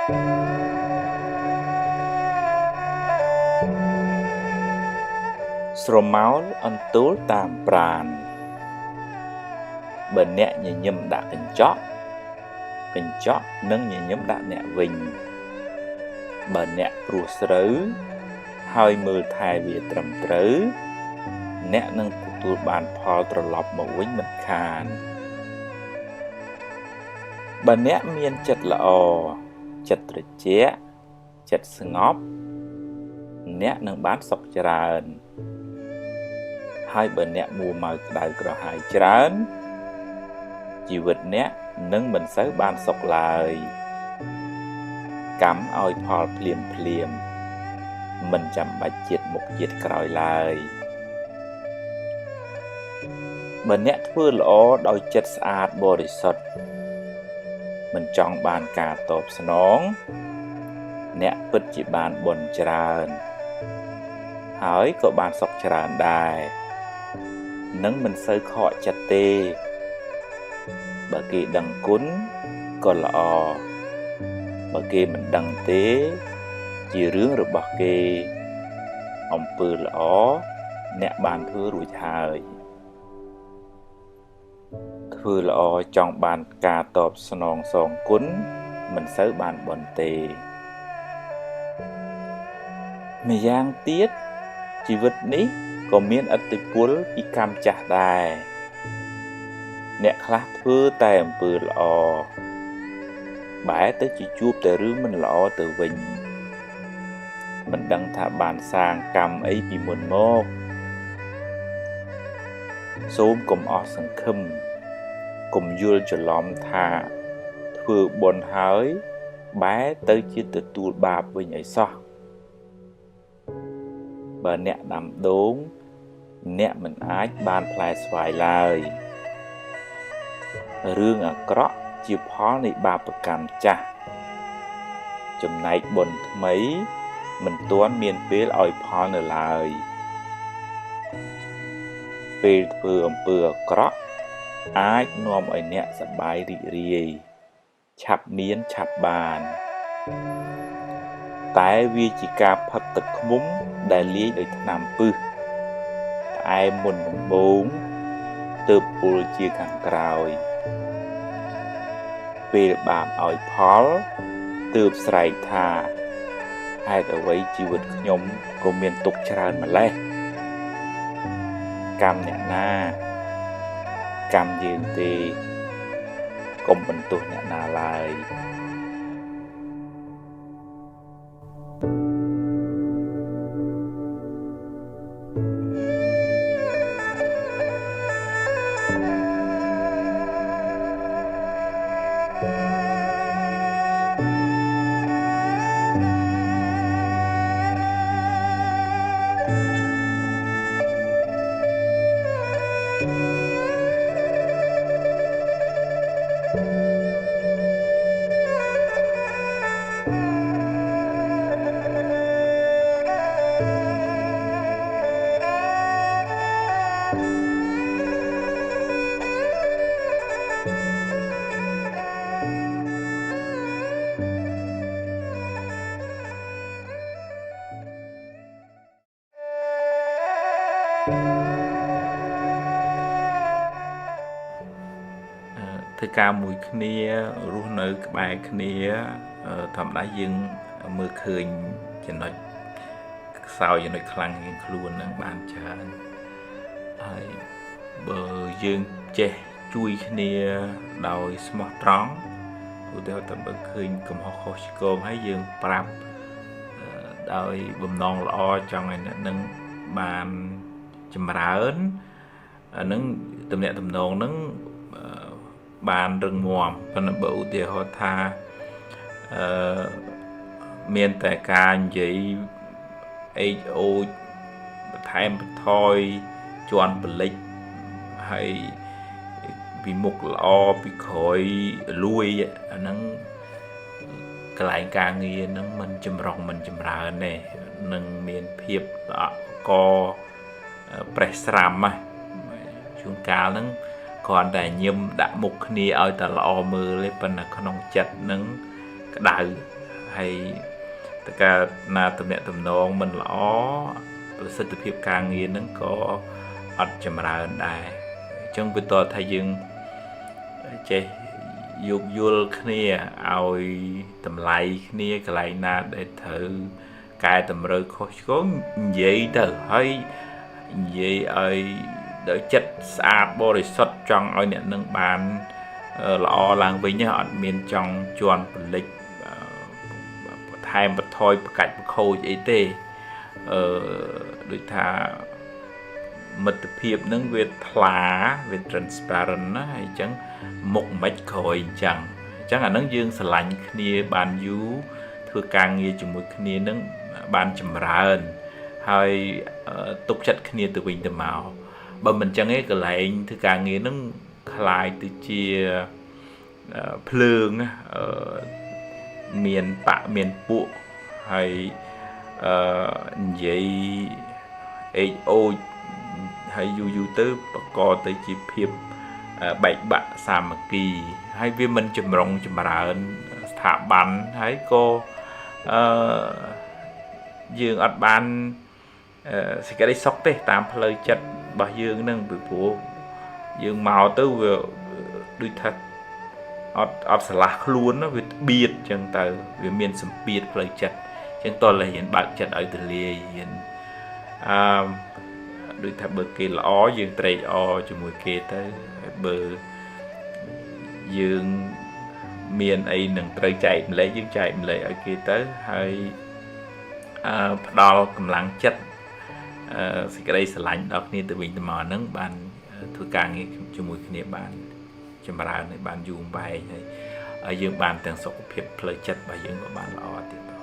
ស្រមោលអន្ទូលតាមប្រាណបើអ្នកញញឹមដាក់កញ្ចក់នឹងញញឹមដាក់អ្នកវិញបើអ្នកព្រោះស្រូវហើយមើលថែវាត្រឹមត្រូវអ្នកនឹងទទួលបានផលត្រឡប់មកវិញមិនខានបើអ្នកមានចិត្តល្អចិត្តត្រជាក់ចិត្តស្ងប់អ្នកនឹងបានសុខច្រើនហើយបើអ្នកមួម៉ៅក្តៅក្រហាយច្រើនជីវិតអ្នកនឹងមិនសូវបានសុខឡើយកម្មឲ្យផលភ្លាមមិនចាំបាច់ជាតិមុខជាតិក្រោយឡើយបើអ្នកធ្វើល្អដោយចិត្តស្អាតបរិសុទ្ធមិនចង់បានការតបស្នងអ្នកពិតជាបានបុណ្យច្រើនហើយក៏បានសុខច្រើនដែរនឹងមិនសូវខកចិត្តទេបើគេដឹងគុណក៏ល្អបើគេមិនដឹងទេជារឿងរបស់គេអំពើល្អអ្នកបានធ្វើរួចហើយធ្វើល្អចង់បានការតបស្នងសងគុណមិនសូវបានបុណ្យទេម្យ៉ាងទៀតជីវិតនេះក៏មានឥទ្ធិពលពីកម្មចាស់ដែរអ្នកខ្លះធ្វើតែអំពើល្អបែរទៅជាជួបតែរឿងមិនល្អទៅវិញមិនដឹងថាបានសាងកម្មអីពីមុនមកសូមកុំអស់សង្ឃឹមកុំយល់ច្រឡំថាធ្វើបុណ្យហើយបែរទៅជាទទួលបាបវិញអីសោះបើអ្នកដាំដូងអ្នកមិនអាចបានផ្លែស្វាយឡើយរឿងអាក្រក់ជាផលនៃបាបកម្មចាស់ចំណែកបុណ្យថ្មីមិនទាន់មានពេលឲ្យផលនៅឡើយពេលធ្វើអំពើអាក្រក់អាចនាំឲ្យអ្នកសប្បាយរីករាយឆាប់មានឆាប់បានតែវាជាការផឹកទឹកឃ្មុំដែលលាយដោយថ្នាំពិសផ្អែមមុនដំបូងទើបពុលជាខាងក្រោយពេលបាបឲ្យផលទើបស្រែកថាហេតុអ្វីជីវិតខ្ញុំក៏មានទុក្ខច្រើនម្ល៉េះកម្មអ្នកណាកម្មយើងទេកុំបន្ទោសអ្នកណាឡើយធ្វើការមួយគ្នារស់នៅក្បែរគ្នាធម្មតាយើងមើលឃើញចំណុចខ្សោយចំណុចខ្លាំងជាងខ្លួននឹងបានច្រើនហើយបើយើងចេះជួយគ្នាដោយស្មោះត្រង់ឧទាហរណ៍ថាបើឃើញកំហុសខុសឆ្គងហើយយើងប្រាប់ដោយបំណងល្អចង់ឲ្យអ្នកនឹងបានចម្រើនអានឹងទំនាក់ទំនងនឹងបានរឹងមាំប៉ុន្តែបើឧទាហរណ៍ថាមានតែការនិយាយអេចអូចបន្ថែមបន្ថយជន់បលិចហើយពីមុខល្អពីក្រោយលួយអាហ្នឹងកន្លែងការងារហ្នឹងមិនចម្រុងមិនចម្រើនទេនឹងមានភាពកប្រេះស្រាំណាជួនកាលហ្នឹងគ្រាន់តែញឹមដាក់មុខគ្នាឲ្យតែល្អមើលទេប៉ុន្តែក្នុងចិត្តនឹងក្តៅហ hay tất cả na tụm nẹt tụm nong mình lõ sự thực hiện càng nghiền nó có ọt chầm ra đài trong bên tòa thay dương chế dục vô kia ao tầm lại kia cái lại na để thử cài tầm rồi có vậy thử hay vậy ơi đỡ chất xa bò để xuất trong ơi nè nâng bàn lọ làng với nhau miền trong chuồn lịch thay một thôi cạnh một khâu vậy tê đối thà mật phiệp nâng về thả về transparent hay chẳng một mạch khởi chẳng là nâng dương sờ lạnh kia bàn dú thưa càng nghe chừng một kia nâng bàn chầm ra hay tục chất kia từ bình từ màu bà mình chẳng ấy cái lại thưa càng nghe nâng lại từ chia phường miền bạ miền bộ hay vậy ô hay du tới có tới chỉ phiệp bảy bạn xàm kỳ hay viên mình chùm rộng chùm ra thả bắn hay cô dương ọt ban sẽ cái đấy sốc tê tám lời chất bà dương nâng bị phố dương màu tới vừa đôi thật ọt sẽ lạc luôn nó việc biệt chẳng tờ vì miền sầm biệt lời chất chẳng tôi là hiện bạc chất ở từ lìa hiện đôi thật bờ kia lõ dương tây o cho mùi kia tới bờ dương miền ấy nâng trời chạy lấy dương chạy lấy ở kia tới hay đo cầm lắng chất thì cái đây sẽ lạnh đó nên từ bình từ mò nâng bàn thưa càng nghe cho mùi kia bàn cho bà ra này bàn dùng bài ở dương bàn tầng sọc phiệp lời chất và dương của bàn lõ tiếp đó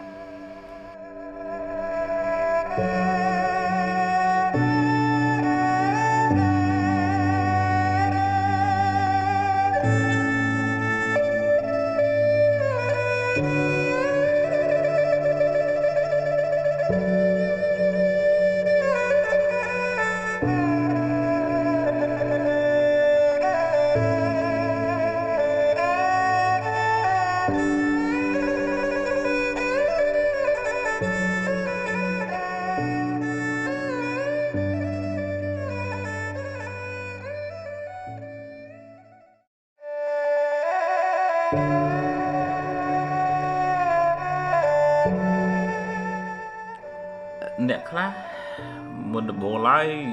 nè khá muốn được bộ lái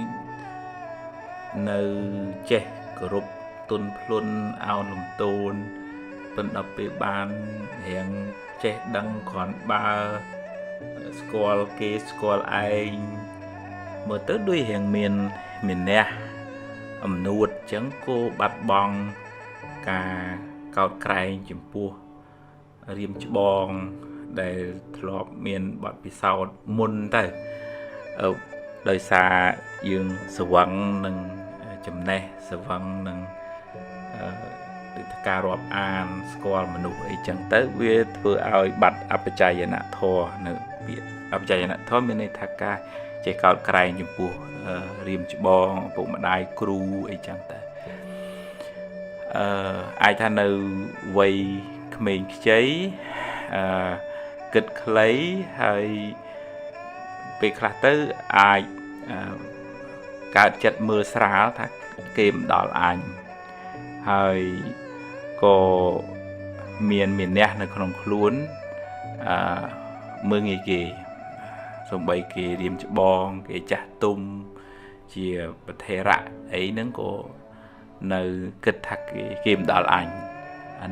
nơi trẻ group tuần luôn ao lồng tôn tuần đọc về bàn hiện trẻ đăng còn ba school kê school anh mở tới đuôi hiện miền nè nuột chẳng cô bắt bong cả cao cày chìm pua riêng cho bong để lọp miền bọt bị sau muôn tới ở đời xa dương sự vắng nâng chấm nè sự vắng nâng được cả rộp an score mà nụ ấy chẳng tới với vừa ao bắt áp chạy vậy nè thò nữa bị áp chạy vậy nè thò bên này thắc ca chạy cao cày chìm pua riêng cho bong bộ mà đai cru ấy chẳng tới ai tha nơi vây mình cháy kịch lấy hay bị khá tới ai cả chất mưa xả thác kìm đỏ anh hay có miền nè nó không luôn mưa nghỉ kì xong bay kì điểm cho bong cái chả tung chia bật thế rạ ấy nó có nơi kịch thác kìm đỏ anh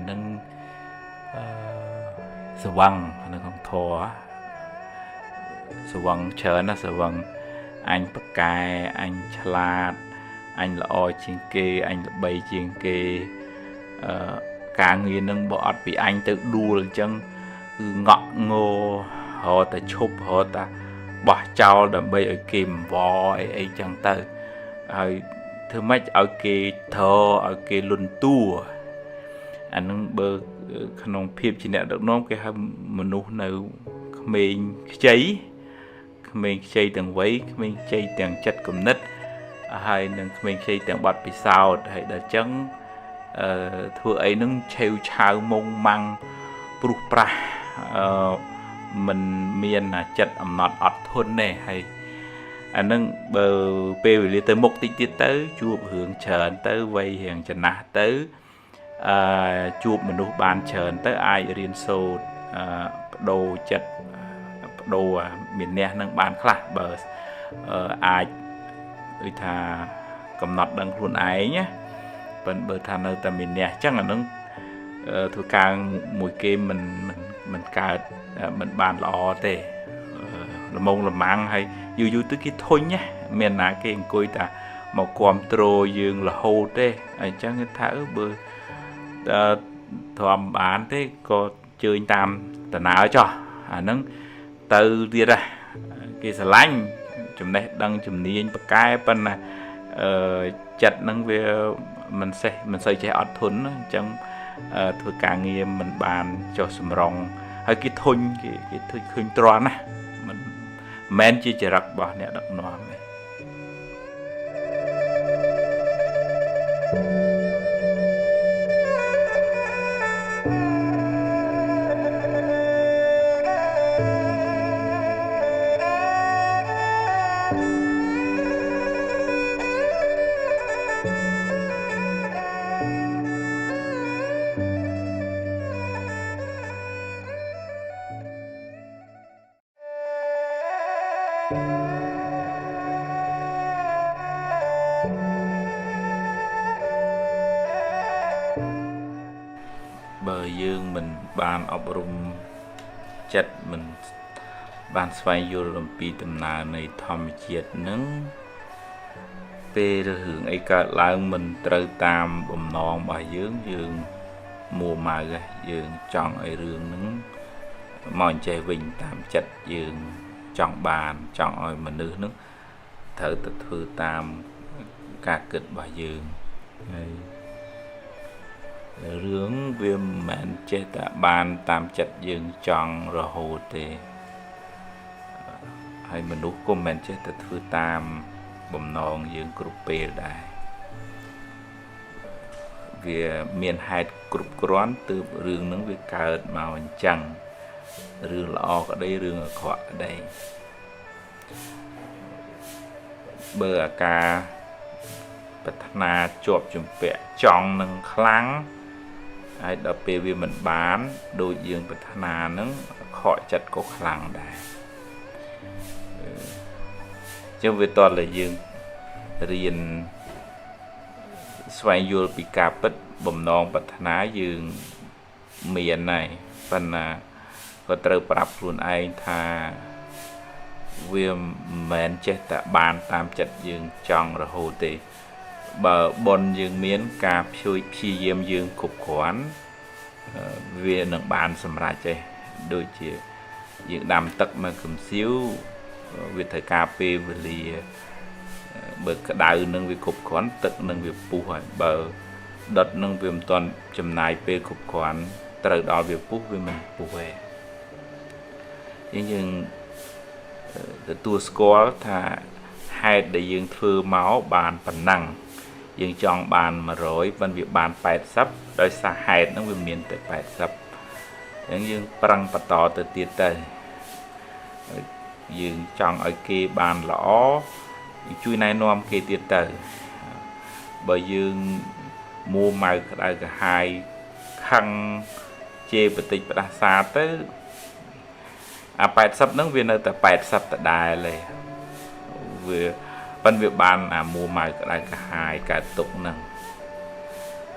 nâng sự vắng nó không thua sự vắng chờ nó sự vắng anh bậc cài anh chlat anh là oi chiên kê anh là bay chiên kê cả người nâng bọt vì anh tự đua chân ngọ ngô họ ta chụp họ ta bỏ trao đầm bay ở kìm vò ấy chẳng tới thứ mấy ở kê thơ ở kê luân tua anh nâng bơ khăn phim chỉ nè được nôm cái mình nuôi nào mình cháy từng vấy mình cháy từng chất cầm nứt hay nên mình cháy từng bọt bị sao hay đã chấn thưa ấy nó treo chào mông măng pru pra mình miền chật ẩm nọt ọt thôn này hay anh nâng bờ bê về tới mục tích tiết tới chụp hướng chờn tới vây hiện chân nạ tới chụp mình lúc bàn chờn tới ai riêng sâu đồ chật đồ miền nè nâng bàn khá bờ ai ơi thà cầm nọt đăng luôn ấy nhé vẫn bờ thà nơi tầm miền nè chắc là nâng thôi càng mùi kim mình cả mình bàn lọ tề là mông là mang hay dù dù tới cái thôi nhé miền nào cái coi ta màu quam trô dương là hô tê chắc cái thở bơ thòm bán thế có chơi tam tờ nào cho nâng từ đi ra cái xà lanh chùm này đăng chùm niên bậc cái bên là chặt nâng về mình xây chạy ọt thốn trong thôi càng nghe mình bàn cho sầm rong hay cái thôn cái khơi tròn á mình men chỉ rắc bỏ nè đặc nọ này bờ dương mình bàn ấp rung chặt mình bàn xoay vô làm pi tầm nào này thầm chiết nứng tê hưởng ấy cả lại mình trời tam bầm non bà dương mùa mà dương chọn ấy rương nứng mòn chạy vinh tam chặt dương chọn bàn chọn ơi mình nước nước thở tật thư tam ca kịch bà dương rướng viêm mẹn chết tạ bàn tam chặt dương chọn rồi hồ tê hay mình lúc cô mẹn chết tật thư tam bầm non dương cục bê đài vì miền hai cục quán từ rương nướng với cờ màu chẳng rương lọ ở đây rương ở khỏa ở đây bờ ca bật na chộp chùm bẹ chọn nâng kháng hay đập bê vì mình bán đôi dương bật na nâng khỏi chặt có kháng đây chứ về toàn là dương riêng xoay vô bị cà bích bầm non bật ná dương miền này phần là có trời bạp luôn ai tha viêm mến chết tạ bàn tam chặt dương trong rồi hồ tì bờ bồn dương miến cà phi diêm dương cục quán vì nâng bàn xâm ra chơi đôi chỉ dương đàm tắc mà cầm xíu vì thời cà phê vì lì bờ đào nâng vì cục quán tật nâng vì bù hỏi bờ đợt nâng vì toàn chùm này phê cục quán trời đó vì bù vì mình bù về nhưng tua score thà hai để dương thưa máu bàn phần năng dương chọn bàn mà rồi vẫn việc bàn phải sắp đôi xa hai nó vì miền tới phải sắp những dương prang bắt tỏ từ tiết tới dương chọn ở kia bàn lõ chui này nom kia tiết tới bởi dương mua màu đây cả hai khăn chê bật tịch bật xa tới phải sắp nó viên ở tại phải sắp tại đài này vừa phân việc bàn mua màu đây cả hai cả tục năng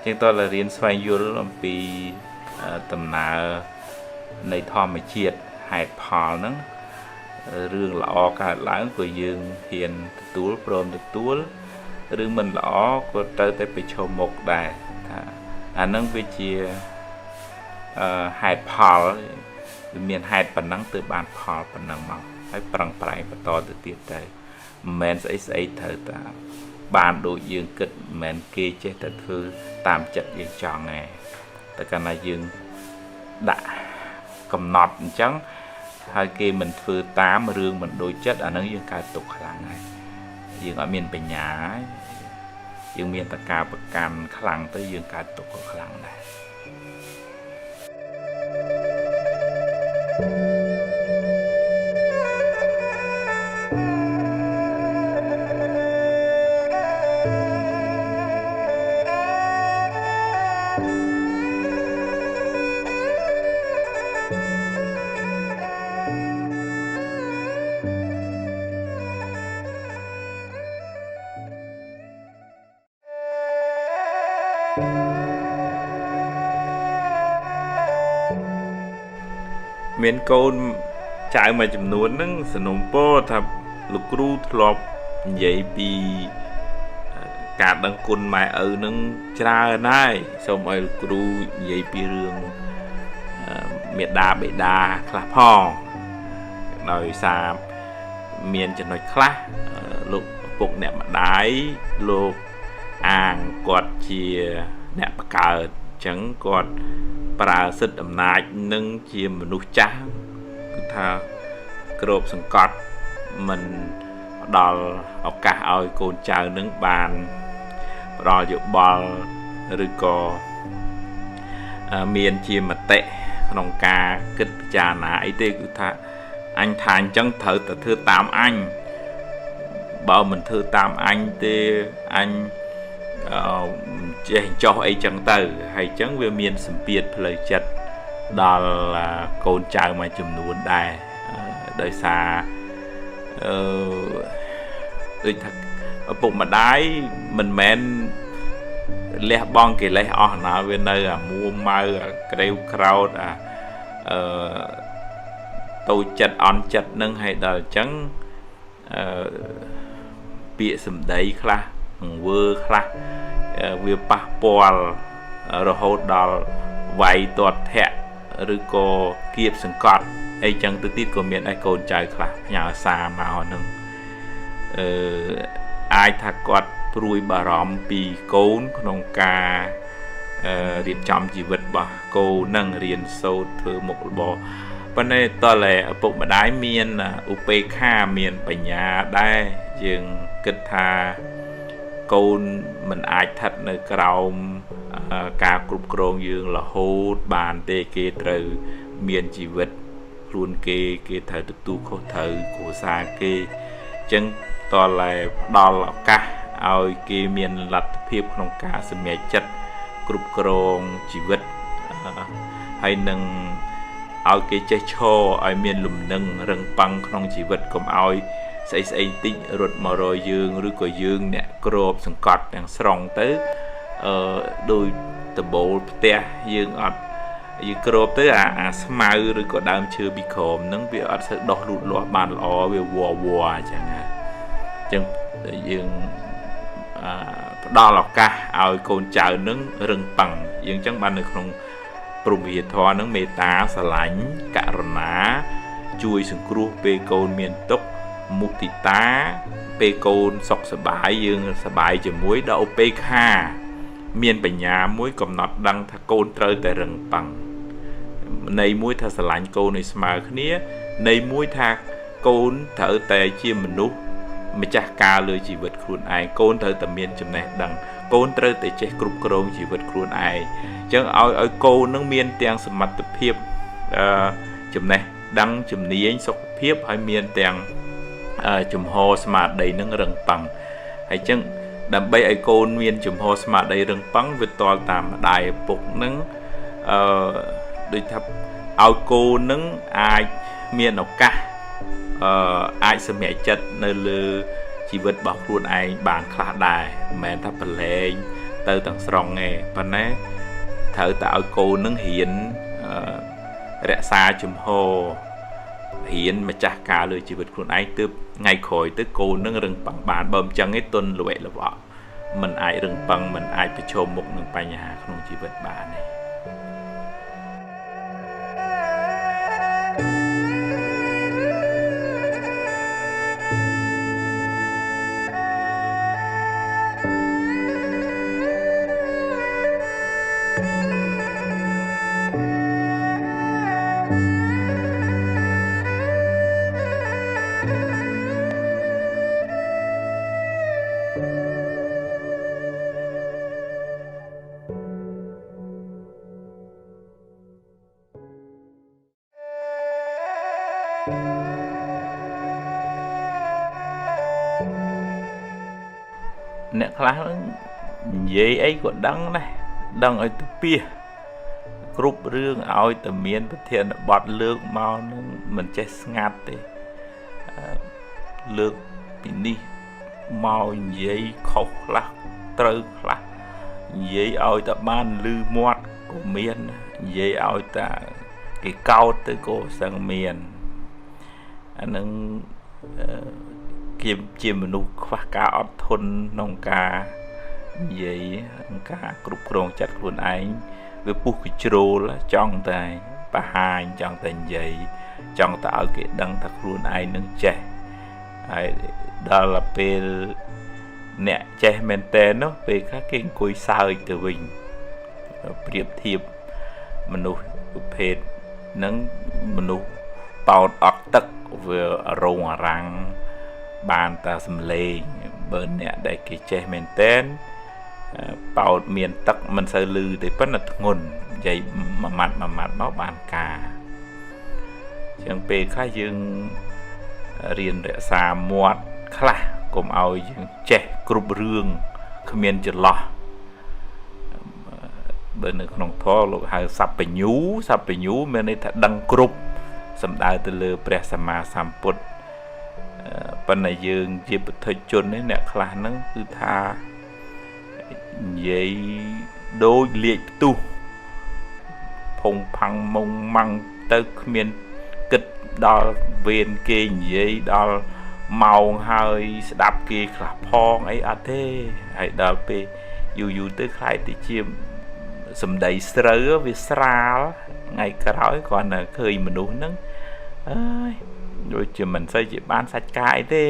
chúng tôi là riêng xoay vô làm vì tầm nào này thò mà chiết hạt phò nó rương lọ cả lãng của dương hiền túi prom túi rương mình lọ có tới tới bị cho một đài nâng với chia hạt phò miền hạt phần nắng từ bàn phò phần nắng màu hay bằng phải và to từ tiết đây men sẽ thời ta bàn đội dương kịch men kia chế thật thư tam chặt dương chọn này tất cả là dương đã cầm nọt trắng hai kia mình phơi tám rương mình đôi chất ở nó dương cài tục khả này dương ở miền Tây nhà dương miền tất cả bậc can khả năng tới dương cài tục khả năng này មានកូនចៅមួយចំនួនហ្នឹងសនំពោថាលោកគ្រូធ្លាប់និយាយពីការដឹងគុណម៉ែឪហ្នឹងច្រើនហើយសូមឲ្យលោកគ្រូនិយាយពីរឿងមេដាបេដាខ្លះផងដោយសារមានចំណុចខ្លះលោកពុកអ្នកម្ដាយលោកអាងគាត់ជាអ្នកបង្កើតអញ្ចឹងគាត់ប្រើសិទ្ធិអំណាចនឹងជាមនុស្សចាស់គឺថាគ្របសង្កត់មិនផ្ដល់ឱកាសឲ្យកូនចៅនឹងបានផ្ដល់យោបល់ឬក៏មានជាមតិក្នុងការគិតពិចារណាអីទេគឺថាអញថាអញ្ចឹងត្រូវតែធ្វើតាមអញបើមិនធ្វើតាមអញទេអញចេះចោះអីចឹងទៅហើយចឹងវាមានសម្ពាធផ្លូវចិត្តដល់កូនចៅមួយចំនួនដែរដោយសារដូចថាឪពុកម្ដាយមិនមែនលះបង់កិលេសអស់ណាវានៅអាមួម៉ៅអាក្រេវក្រោតតូចចិត្តអន់ចិត្តនឹងហើយដល់ចឹងពាក្យសម្ដីខ្លះង្វើខ្លះវាប៉ះពាល់រហូតដល់វាយទាត់ធាក់ឬក៏គៀបសង្កត់អីចឹងទៅទៀតក៏មានឯកូនចៅខ្លះផ្ញើសារមកហ្នឹងអាចថាគាត់ព្រួយបារម្ភពីកូនក្នុងការរៀបចំជីវិតរបស់កូននឹងរៀនសូត្រធ្វើមុខរបរប៉ុន្តែតើឪពុកម្ដាយមានឧបេក្ខាមានបញ្ញាដែរយើងគិតថាកូនមិនអាចស្ថិតនៅក្រោមការគ្រប់គ្រងយើងរហូតបានទេគេត្រូវមានជីវិតខ្លួនគេត្រូវទទួលខុសត្រូវគ្រួសារគេអញ្ចឹងតើផ្ដល់ឱកាសឲ្យគេមានលទ្ធភាពក្នុងការសម្រេចចិត្តគ្រប់គ្រងជីវិតហើយនឹងឲ្យគេចេះឈរឲ្យមានលំនឹងរឹងប៉ឹងក្នុងជីវិតកុំឲ្យស្អីតិចរត់មករយយើងឬក៏យើងអ្នកគ្របសង្កត់ទាំងស្រុងទៅដោយដបូលផ្ទះយើងអត់យើងគ្របទៅអាស្មៅឬក៏ដើមឈើពីក្រោមហ្នឹងវាអត់សូវដោះលូតលាស់បានល្អវាវអញ្ចឹងណាអញ្ចឹងយើងផ្ដល់ឱកាសឲ្យកូនចៅនឹងរឹងប៉ឹងយើងអញ្ចឹងបាននៅក្នុងព្រហ្មវិហារធម៌នឹងមេត្តាស្រឡាញ់ករុណាជួយសង្គ្រោះពេលកូនមានទុក្ខមុទិតាពេលកូនសុខសប្បាយយើងសប្បាយជាមួយដល់ឧបេក្ខាមានបញ្ញាមួយកំណត់ដឹងថាកូនត្រូវតែរឹងប៉ឹងន័យមួយថាស្រឡាញ់កូនឲ្យស្មើគ្នាន័យមួយថាកូនត្រូវតែជាមនុស្សម្ចាស់ការលើជីវិតខ្លួនឯងកូនត្រូវតែមានចំណេះដឹងកូនត្រូវតែចេះគ្រប់គ្រងជីវិតខ្លួនឯងអញ្ចឹងឲ្យកូននឹងមានទាំងសមត្ថភាពចំណេះដឹងជំនាញសុខភាពហើយមានទាំងជំហរស្មារតីនឹងរឹងប៉ឹងហើយអញ្ចឹងដើម្បីឲ្យកូនមានជំហរស្មារតីរឹងប៉ឹងវាតល់តាមម្ដាយឪពុកនឹងដូចថាឲ្យកូននឹងអាចមានឱកាសអាចសម្រេចចិត្តនៅលើជីវិតរបស់ខ្លួនឯងបានខ្លះដែរមិនមែនថាប្រឡែងទៅទាំងស្រុងទេប៉ុន្តែត្រូវតែឲ្យកូននឹងហ៊ានរក្សាជំហរហ៊ានម្ចាស់ការលើជីវិតខ្លួនឯងទើបថ្ងៃក្រោយទៅកូននឹងរឹងប៉ឹងបានបើមិនចឹងទេទុនល្វែកល្វក់មិនអាចរឹងប៉ឹងមិនអាចប្រឈមមុខនឹងបញ្ហាក្នុងជីវិតបានទេ អ្នកខ្លះហ្នឹងនិយាយអីក៏ដឹងដែរដឹងឲ្យទៅពីគ្រប់រឿងឲ្យតែមានប្រធានបទលើកមកនឹងមិនចេះស្ងាត់ទេលើកពីនេះមកនិយាយខុសខ្លះត្រូវខ្លះនិយាយឲ្យតែបានលឺមាត់ក៏មាននិយាយឲ្យតែគេកោតទៅក៏សឹងមានអានឹងជាមនុស្សខ្វះការអត់ធន់ក្នុងការនិយាយក្នុងការគ្រប់គ្រងចិត្តខ្លួនឯងវាពុះកជ្រោលចង់តែបរហាញចង់តែនិយាយចង់តែឲ្យគេដឹងថាខ្លួនឯងនឹងចេះហើយដល់ពេលអ្នកចេះមែនតើនោះពេលខ្លះគេអង្គុយសើចទៅវិញប្រៀបធៀបមនុស្សប្រភេទហ្នឹងមនុស្សបោតអត់ទឹកវារងអារាំងបានតែសំលេងបើអ្នកដែលគេចេះមែនតើបោតមានទឹកមិនសូវលឺទេប៉ុន្តែធ្ងន់និយាយមួយម៉ាត់មកបានការចឹងពេលខ្លះយើងរៀនរក្សាមាត់ខ្លះកុំឲ្យយើងចេះគ្រប់រឿងគ្មានចន្លោះបើនៅក្នុងធម៌លោកហៅសัพពញ្ញូមានន័យថាដឹងគ្រប់សំដៅទៅលើព្រះសម្មាសម្ពុទ្ធប៉ុន្តែយើងជាពុទ្ធជននេះអ្នកខ្លះហ្នឹងគឺថានិយាយដូចលាជផ្ទុះផុងផាំងមុងម៉ាំងទៅគ្មានគិតដល់វេនគេនិយាយដល់ម៉ោងហើយស្ដាប់គេខ្លះផងអីអត់ទេហើយដល់ពេលយូរទៅខ្លាយទៅជាសំដីស្រូវវាស្រាលថ្ងៃក្រោយគ្រាន់តែឃើញមនុស្សហ្នឹងអើយដូចជាមិនសូវជាបានសាច់ការអីទេ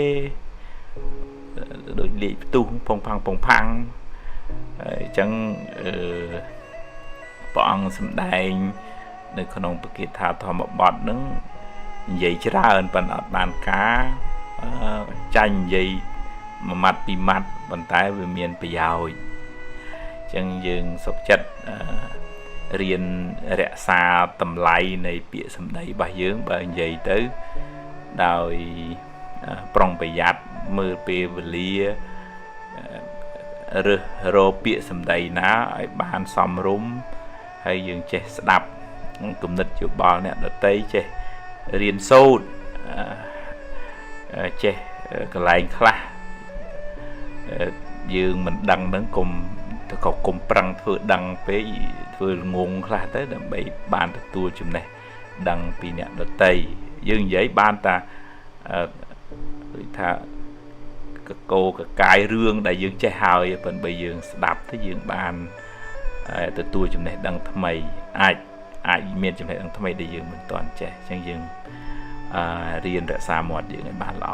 ដូចលាជផ្ទុះផុងផាំងហើយអញ្ចឹងព្រះអង្គសម្ដែងនៅក្នុងបកិថាធម្មបទហ្នឹងនិយាយច្រើនប៉ុន្តែអត់បានការចាញ់និយាយមួយម៉ាត់ពីរម៉ាត់ប៉ុន្តែវាមានប្រយោជន៍អញ្ចឹងយើងសុខចិត្តរៀនរក្សាតម្លៃនៃពាក្យសម្ដីរបស់យើងបើនិយាយទៅដោយប្រុងប្រយ័ត្នមើលពេលវេលារើសរកពាក្យសម្ដីណាឲ្យបានសមរម្យហើយយើងចេះស្ដាប់គំនិតយោបល់អ្នកដទៃចេះរៀនសូត្រចេះកន្លែងខ្លះយើងមិនដឹងហ្នឹងកុំប្រឹងធ្វើដឹងពេកធ្វើងងខ្លះទៅដើម្បីបានទទួលចំណេះដឹងពីអ្នកដទៃយើងនិយាយបានតាដូចថាកកាយរឿងដែលយើងចេះហើយប៉ុន្តែបើយើងស្ដាប់ទៅយើងបានទទួលចំណេះដឹងថ្មីអាចមានចំណេះដឹងថ្មីដែលយើងមិនទាន់ចេះអញ្ចឹងយើងរៀនរក្សាមាត់យើងឲ្យបានល្អ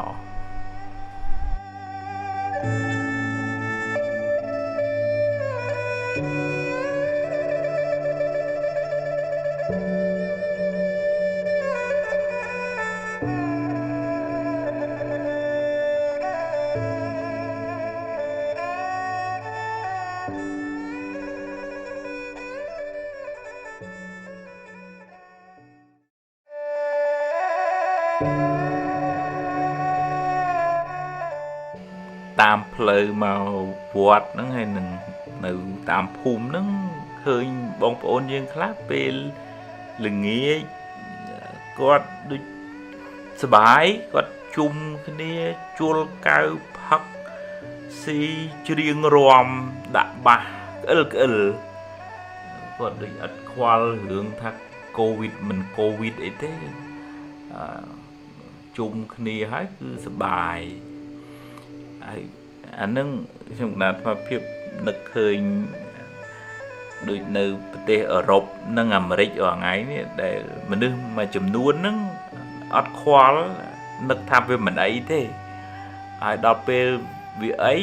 តាមផ្លូវមកវត្តហ្នឹងហើយនឹងនៅតាមភូមិហ្នឹងឃើញបងប្អូនយើងខ្លះពេលល្ងាចគាត់ដូចសបាយគាត់ជុំគ្នាជួលកៅផឹកស៊ីច្រៀងរាំដាក់បាសក្អិលគាត់ដូចអត់ខ្វល់រឿងថាកូវីដមិនកូវីដអីទេជុំគ្នាហើយគឺសបាយហើយអានឹងខ្ញុំណាត់ភាពនឹកឃើញដូចនៅប្រទេសអឺរ៉ុបនិងអាមេរិករាល់ថ្ងៃនេះដែលមនុស្សមួយចំនួនហ្នឹងអត់ខ្វល់នឹកថាវាមិនអីទេហើយដល់ពេលវាអី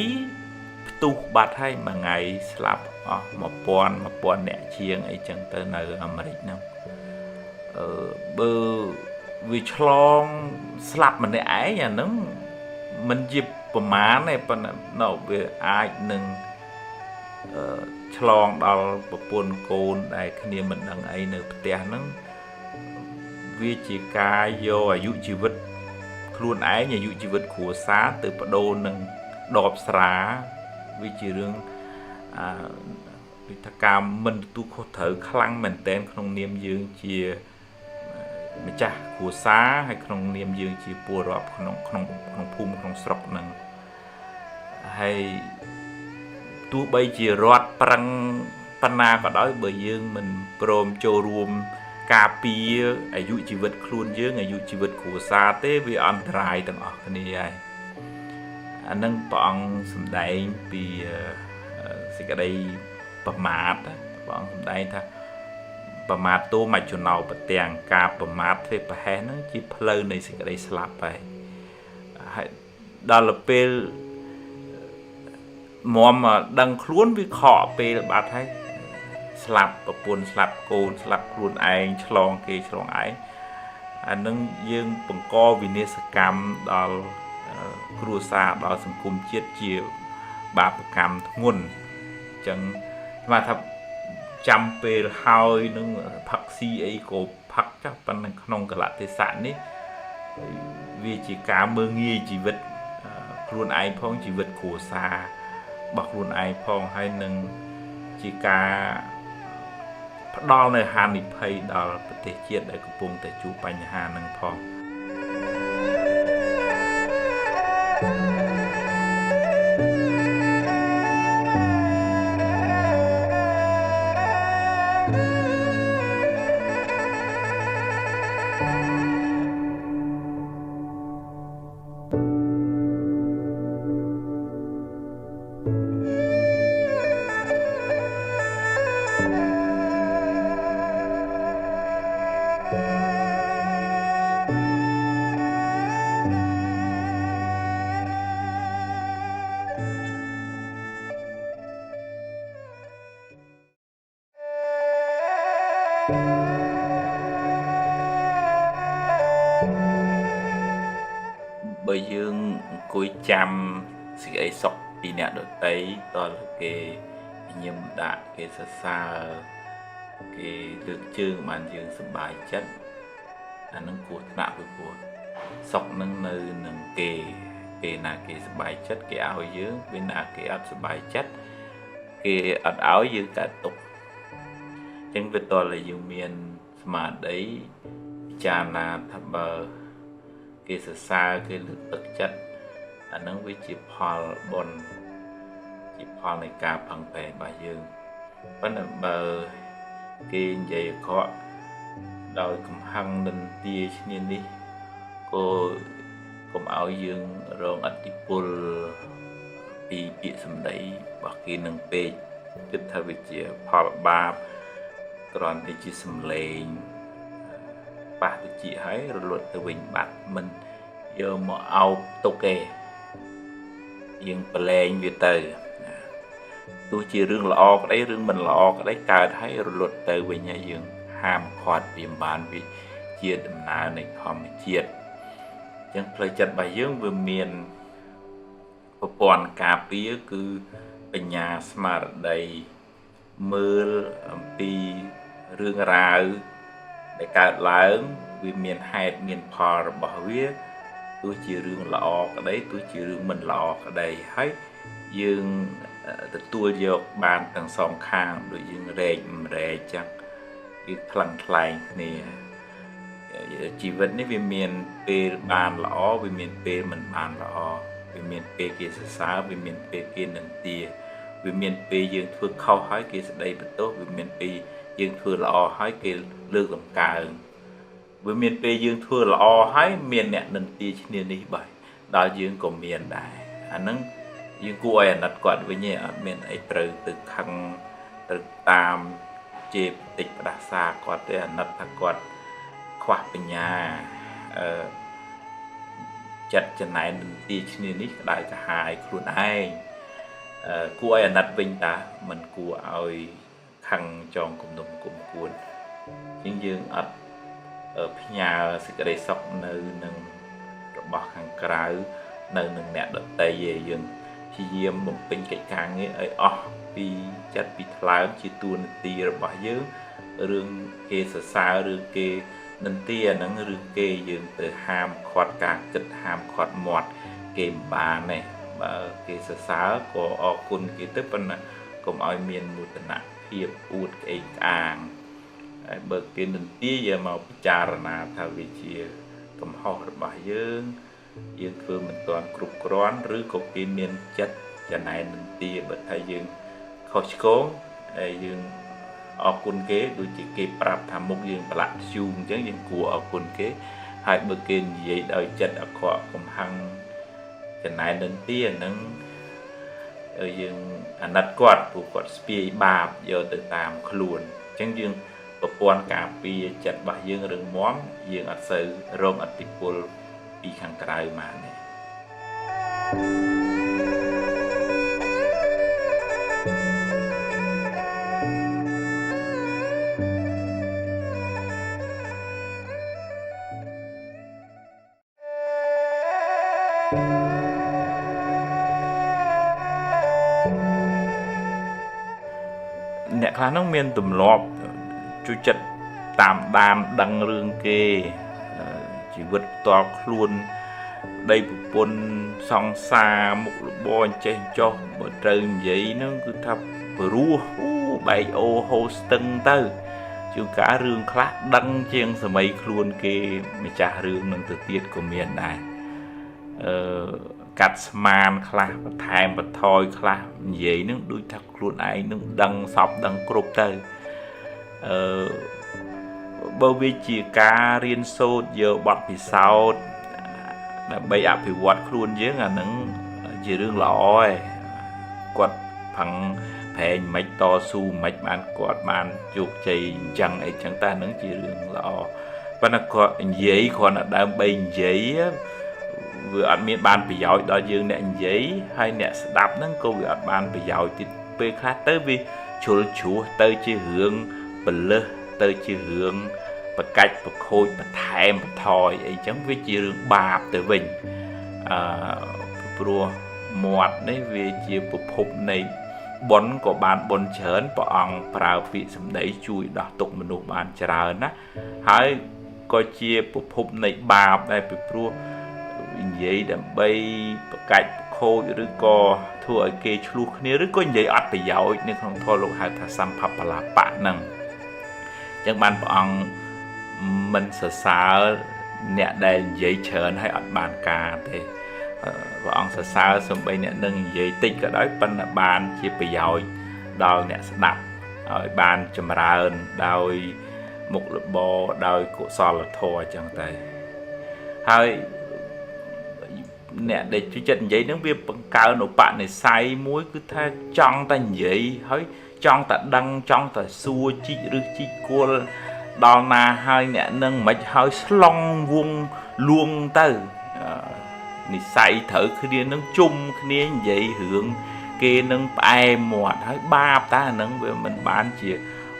ផ្ទុះបាត់ហើយមួយថ្ងៃស្លាប់អស់1000អ្នកជាងអីចឹងទៅនៅអាមេរិកហ្នឹងបើវាឆ្លងស្លាប់ម្នាក់ឯងអាហ្នឹងមិនជាប្រមាណទេប៉ុន្តែនៅវាអាចនឹងឆ្លងដល់ប្រពន្ធកូនដែលគ្នាមិនដឹងអីនៅផ្ទះហ្នឹង វាជាការយកអាយុជីវិតខ្លួនឯងអាយុជីវិតគ្រួសារទៅបដូរនឹងដបស្រាវាជារឿងវិធីការមិនទទួលខុសត្រូវខ្លាំងមែនទែនក្នុងនាមយើងជាម្ចាស់គ្រួសារហើយក្នុងនាមយើងជាពលរដ្ឋក្នុងភូមិក្នុងស្រុកហ្នឹងហើយទោះបីជារដ្ឋប្រឹងប៉ុណ្ណាក៏ដោយបើយើងមិនព្រមចូលរួមការពារអាយុជីវិតខ្លួនយើងអាយុជីវិតគ្រួសារទេវាអន្តរាយទាំងអស់គ្នាហើយអានឹងព្រះអង្គសម្ដែងពីសេចក្តីប្រមាទព្រះអង្គសម្ដែងថាប្រមាទតោមច្ចុណោប្រទាំងការប្រមាទធ្វើប្រហែសហ្នឹងជាផ្លូវនៃសេចក្តីស្លាប់ហើយដល់ពេលមុំដឹងខ្លួនវាខកពេលបាត់ហើយស្លាប់ប្រពន្ធស្លាប់កូនស្លាប់ខ្លួនឯងឆ្លងគេឆ្លងឯងអានឹងយើងបង្កវិនាសកម្មដល់គ្រួសារដល់សង្គមជាតិជាបាបកម្មធ្ងន់អញ្ចឹងស្មានថាចាំពេលហើយនឹងផឹកស៊ីអីក៏ផឹកចាស់ប៉ុន្តែក្នុងកលៈទេសៈនេះវាជាការមើងងាយជីវិតខ្លួនឯងផងជីវិតគ្រួសាររបស់ខ្លួនឯងផងហើយនឹងជាការផ្ដល់នៅហានិភ័យដល់ប្រទេសជាតិដែលកំពុងតែជួបបញ្ហានឹងផងបើយើងអង្គុយចាំសេចក្តីសុខពីអ្នកដទៃតើគេញឹមដាក់គេសរសើរគេលើកជើងបានយើងសប្បាយចិត្តអានឹងគួរថ្នាក់ពីព្រោះសុខនឹងនៅនឹងគេពេលណាគេសប្បាយចិត្តគេឲ្យយើងពេលណាគេអត់សប្បាយចិត្តគេអត់ឲ្យយើងកើតទុក្ខអញ្ចឹងវាតើយើងមានស្មារតីពិចារណាថាបើគេសរសើរគេលើកទឹកចិត្តអានឹងវាជាផលបុណ្យជាផលនៃការផឹងផែនរបស់យើងប៉ុន្តែបើគេនិយាយអាក្រក់ដោយកំហឹងនិន្ទាឈ្នានេះក៏កុំឲ្យយើងរងឥទ្ធិពលពីពាក្យសម្ដីរបស់គេនឹងពេកគិតថាវាជាផលបាបគ្រាន់តែជាសម្លេងប៉ះទៅជាហើយរលត់ទៅវិញបាត់មិនយកមកអោបទុកទេយើងប្រឡែងវាទៅទោះជារឿងល្អក្តីរឿងមិនល្អក្តីកើតហើយរលត់ទៅវិញហើយយើងហាមឃាត់វាបានវាជាដំណើរនៃធម្មជាតិអញ្ចឹងផ្លូវចិត្តរបស់យើងវាមានប្រព័ន្ធការពារគឺបញ្ញាស្មារតីមើលអំពីរឿងរ៉ាវដែលកើតឡើងវាមានហេតុមានផលរបស់វាទោះជារឿងល្អក្តីទោះជារឿងមិនល្អក្តីហើយយើងទទួលយកបានទាំងសងខាងដូចយើងរែកម្រែកចឹងយើងថ្លឹងថ្លែងគ្នាជីវិតនេះវាមានពេលបានល្អវាមានពេលមិនបានល្អវាមានពេលគេសរសើរវាមានពេលគេនិន្ទាវាមានពេលយើងធ្វើខុសហើយគេស្ដីបន្ទោសវាមានពេលយើងធ្វើល្អហើយគេលើកតម្កើងវាមានពេលយើងធ្វើល្អហើយមានអ្នកនិន្ទាឈ្នានេះបាទដល់យើងក៏មានដែរអាហ្នឹងយើងគួរឲ្យអាណិតគាត់វិញឯងអត់មានអីត្រូវទៅខឹងទៅតាមជេរបន្តិចផ្ដាសាគាត់ទេអាណិតថាគាត់ខ្វះបញ្ញាចិត្តចំណែននិន្ទាឈ្នានេះក្តៅក្រហាយខ្លួនឯងគួរឲ្យអាណិតវិញតាមិនគួរឲ្យខឹងចងគំនុំគុំគួនជាងយើងអត់ផ្ញើសេចក្តីសុខនៅនឹងរបស់ខាងក្រៅនៅនឹងអ្នកដទៃឯងយើងព្យាយាមបំពេញកិច្ចការងារឲ្យអស់ពីចិត្តពីថ្លើមជាតួនាទីរបស់យើងរឿងគេសរសើរឬគេ នឹងទីអាហ្នឹងឬគេយើងទៅហាមឃាត់ការគិតហាមឃាត់មាត់គេមិនបានទេបើគេសរសើរក៏អរគុណគេទៅប៉ុន្តែកុំឲ្យមានមោទនភាពអួតក្អេកក្អាងហើយបើគេនឹងទីយកមកពិចារណាថាវាជាកំហុសរបស់យើងធ្វើមិនទាន់គ្រប់គ្រាន់ឬក៏គេមានចិត្តចំណែននឹងទីបើថាយើងខុសឆ្គងហើយយើងអរគុណគេដូចជាគេប្រាប់ថាមុខយើងប្រឡាក់ធ្យូងអញ្ចឹងយើងគួរអរគុណគេហើយបើគេនិយាយដោយចិត្តអាក្រក់កំហឹងចំណែននឹងទីអាហ្នឹងយើងអាណិតគាត់ព្រោះគាត់ស្ពាយបាបយកទៅតាមខ្លួនអញ្ចឹងយើងប្រព័ន្ធការពារចិត្តរបស់យើងរឹងមាំយើងអត់សូវរងឥទ្ធិពលពីខាងក្រៅមកទេអ្នកខ្លះហ្នឹងមានទម្លាប់ជួយចិត្តតាមដានដឹងរឿងគេជីវិតផ្ទាល់ខ្លួនដីប្រពន្ធសង្សារមុខរបរអញ្ចេះចុះបើត្រូវនិយាយហ្នឹងគឺថាព្រោះបែកអូហូស្ទឹងទៅជួនកាលរឿងខ្លះដឹងជាងសម័យខ្លួនគេម្ចាស់រឿងនឹងទៅទៀតក៏មានដែរកាត់ស្មានខ្លះបន្ថែមបន្ថយខ្លះនិយាយនឹងដូចថាខ្លួនឯងនឹងដឹងសពដឹងគ្រប់ទៅបើវាជាការរៀនសូត្រយកបទពិសោធន៍ដើម្បីអភិវឌ្ឍខ្លួនយើងអានឹងជារឿងល្អឯងគាត់ផឹងប្រែងមិនតស៊ូមិនបានគាត់បានជោគជ័យអញ្ចឹងអីចឹងតែនឹងជារឿងល្អប៉ុន្តែគាត់និយាយគ្រាន់តែដើម្បីនិយាយវាអត់មានបានប្រយោជន៍ដល់យើងអ្នកនិយាយហើយអ្នកស្ដាប់ហ្នឹងក៏វាអត់បានប្រយោជន៍ទៀតពេលខ្លះទៅវាជ្រុលជ្រោះទៅជារឿងពលឹះទៅជារឿងប្រកាច់ប្រខូចបន្ថែមបន្ថយអីចឹងវាជារឿងបាបទៅវិញព្រោះមាត់នេះវាជាប្រភពនៃបុណ្យក៏បានបុណ្យច្រើនព្រះអង្គប្រើពាក្យសម្ដីជួយដោះទុក្ខមនុស្សបានច្រើនណាហើយក៏ជាប្រភពនៃបាបដែរពីព្រោះនិយាយដើម្បីប្រកាច់ប្រខូចឬក៏ធ្វើឲ្យគេឆ្លោះគ្នាឬក៏និយាយអត់ប្រយោជន៍នៅក្នុងធម៌លោកហៅថាសម្ភបលាបៈហ្នឹងអញ្ចឹងបានព្រះអង្គមិនសរសើរអ្នកដែលនិយាយច្រើនហើយអត់បានការទេព្រះអង្គសរសើរសំបីអ្នកនឹងនិយាយតិចក៏ដោយប៉ុន្តែបានជាប្រយោជន៍ដល់អ្នកស្ដាប់ឲ្យបានចម្រើនដោយមុខរបរដោយកុសលធម៌អញ្ចឹងទៅហើយអ្នកដែលជួយចិត្តនិយាយហ្នឹងវាបង្កើនឧបនិស្ស័យមួយគឺថាចង់តែនិយាយហើយចង់តែដឹងចង់តែសួរជីកឬជីកគល់ដល់ណាហើយអ្នកនឹងមិនហើយស្លងវងលួងទៅនិស្ស័យត្រូវគ្នានឹងជុំគ្នានិយាយរឿងគេនឹងផ្អែមមាត់ហើយបាបតាហ្នឹងវាមិនបានជា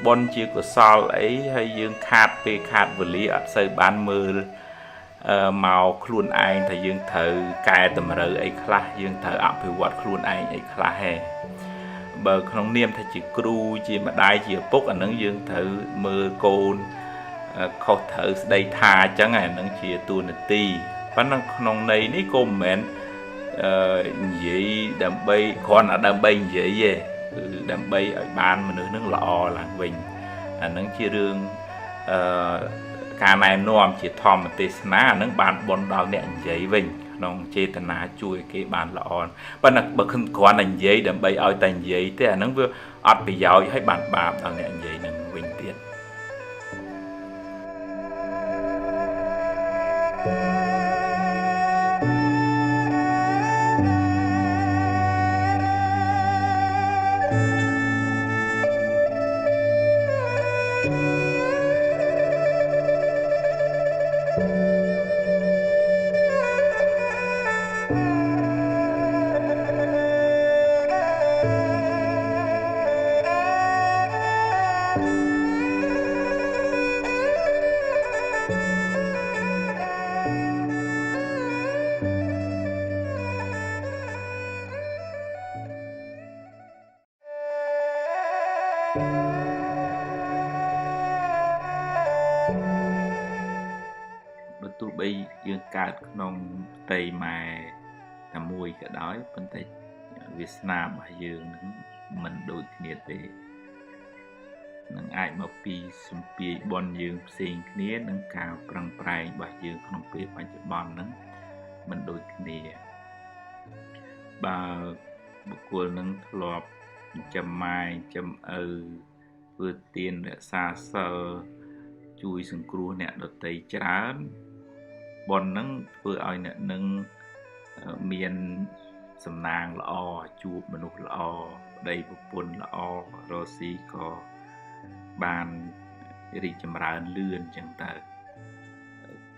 បុណ្យជាកុសលអីហើយយើងខាតពេលខាតវេលាអត់សូវបានមើលមកខ្លួនឯងថាយើងត្រូវកែតម្រូវអីខ្លះយើងត្រូវអភិវឌ្ឍខ្លួនឯងអីខ្លះហេបើក្នុងនាមថាជាគ្រូជាម្ដាយជាឪពុកអានឹងយើងត្រូវមើលកូនខុសត្រូវស្ដីថាអញ្ចឹងអានឹងជាតួនាទីប៉ុន្តែក្នុងន័យនេះក៏មិនមែននិយាយដើម្បីគ្រាន់តែដើម្បីនិយាយទេគឺដើម្បីឲ្យបានមនុស្សនឹងល្អឡើងវិញអានឹងជារឿងការណែនាំជាធម្មទេសនាអានឹងបានបន់ដល់អ្នកនិយាយវិញក្នុងចេតនាជួយគេបានល្អប៉ុន្តែបើគ្រាន់តែនិយាយដើម្បីឲ្យតែនិយាយទេអានឹងវាអត់ប្រយោជន៍ឲ្យបានបាបដល់អ្នកនិយាយនឹងវិញទៀត ទោះបីយើងកើតក្នុងផ្ទៃម៉ែតែមួយក៏ដោយប៉ុន្តែវាសនារបស់យើងនឹងមិនដូចគ្នាទេនឹងអាចមកពីសម្ពាយបនយើងផ្សេងគ្នានឹងការប្រឹងប្រែងរបស់យើងក្នុងពេលបច្ចុប្បន្នហ្នឹងមិនដូចគ្នាបើបុគ្គលនឹងធ្លាប់ចំម៉ែចំឪធ្វើទានរក្សាសិលជួយសង្គ្រោះអ្នកដទៃច្រើនបននឹងធ្វើឲ្យអ្នកនឹងមានសំណាងល្អជួបមនុស្សល្អប្តីប្រពន្ធល្អរស់ស៊ីក៏បានរីកចម្រើនលឿនចឹងទៅ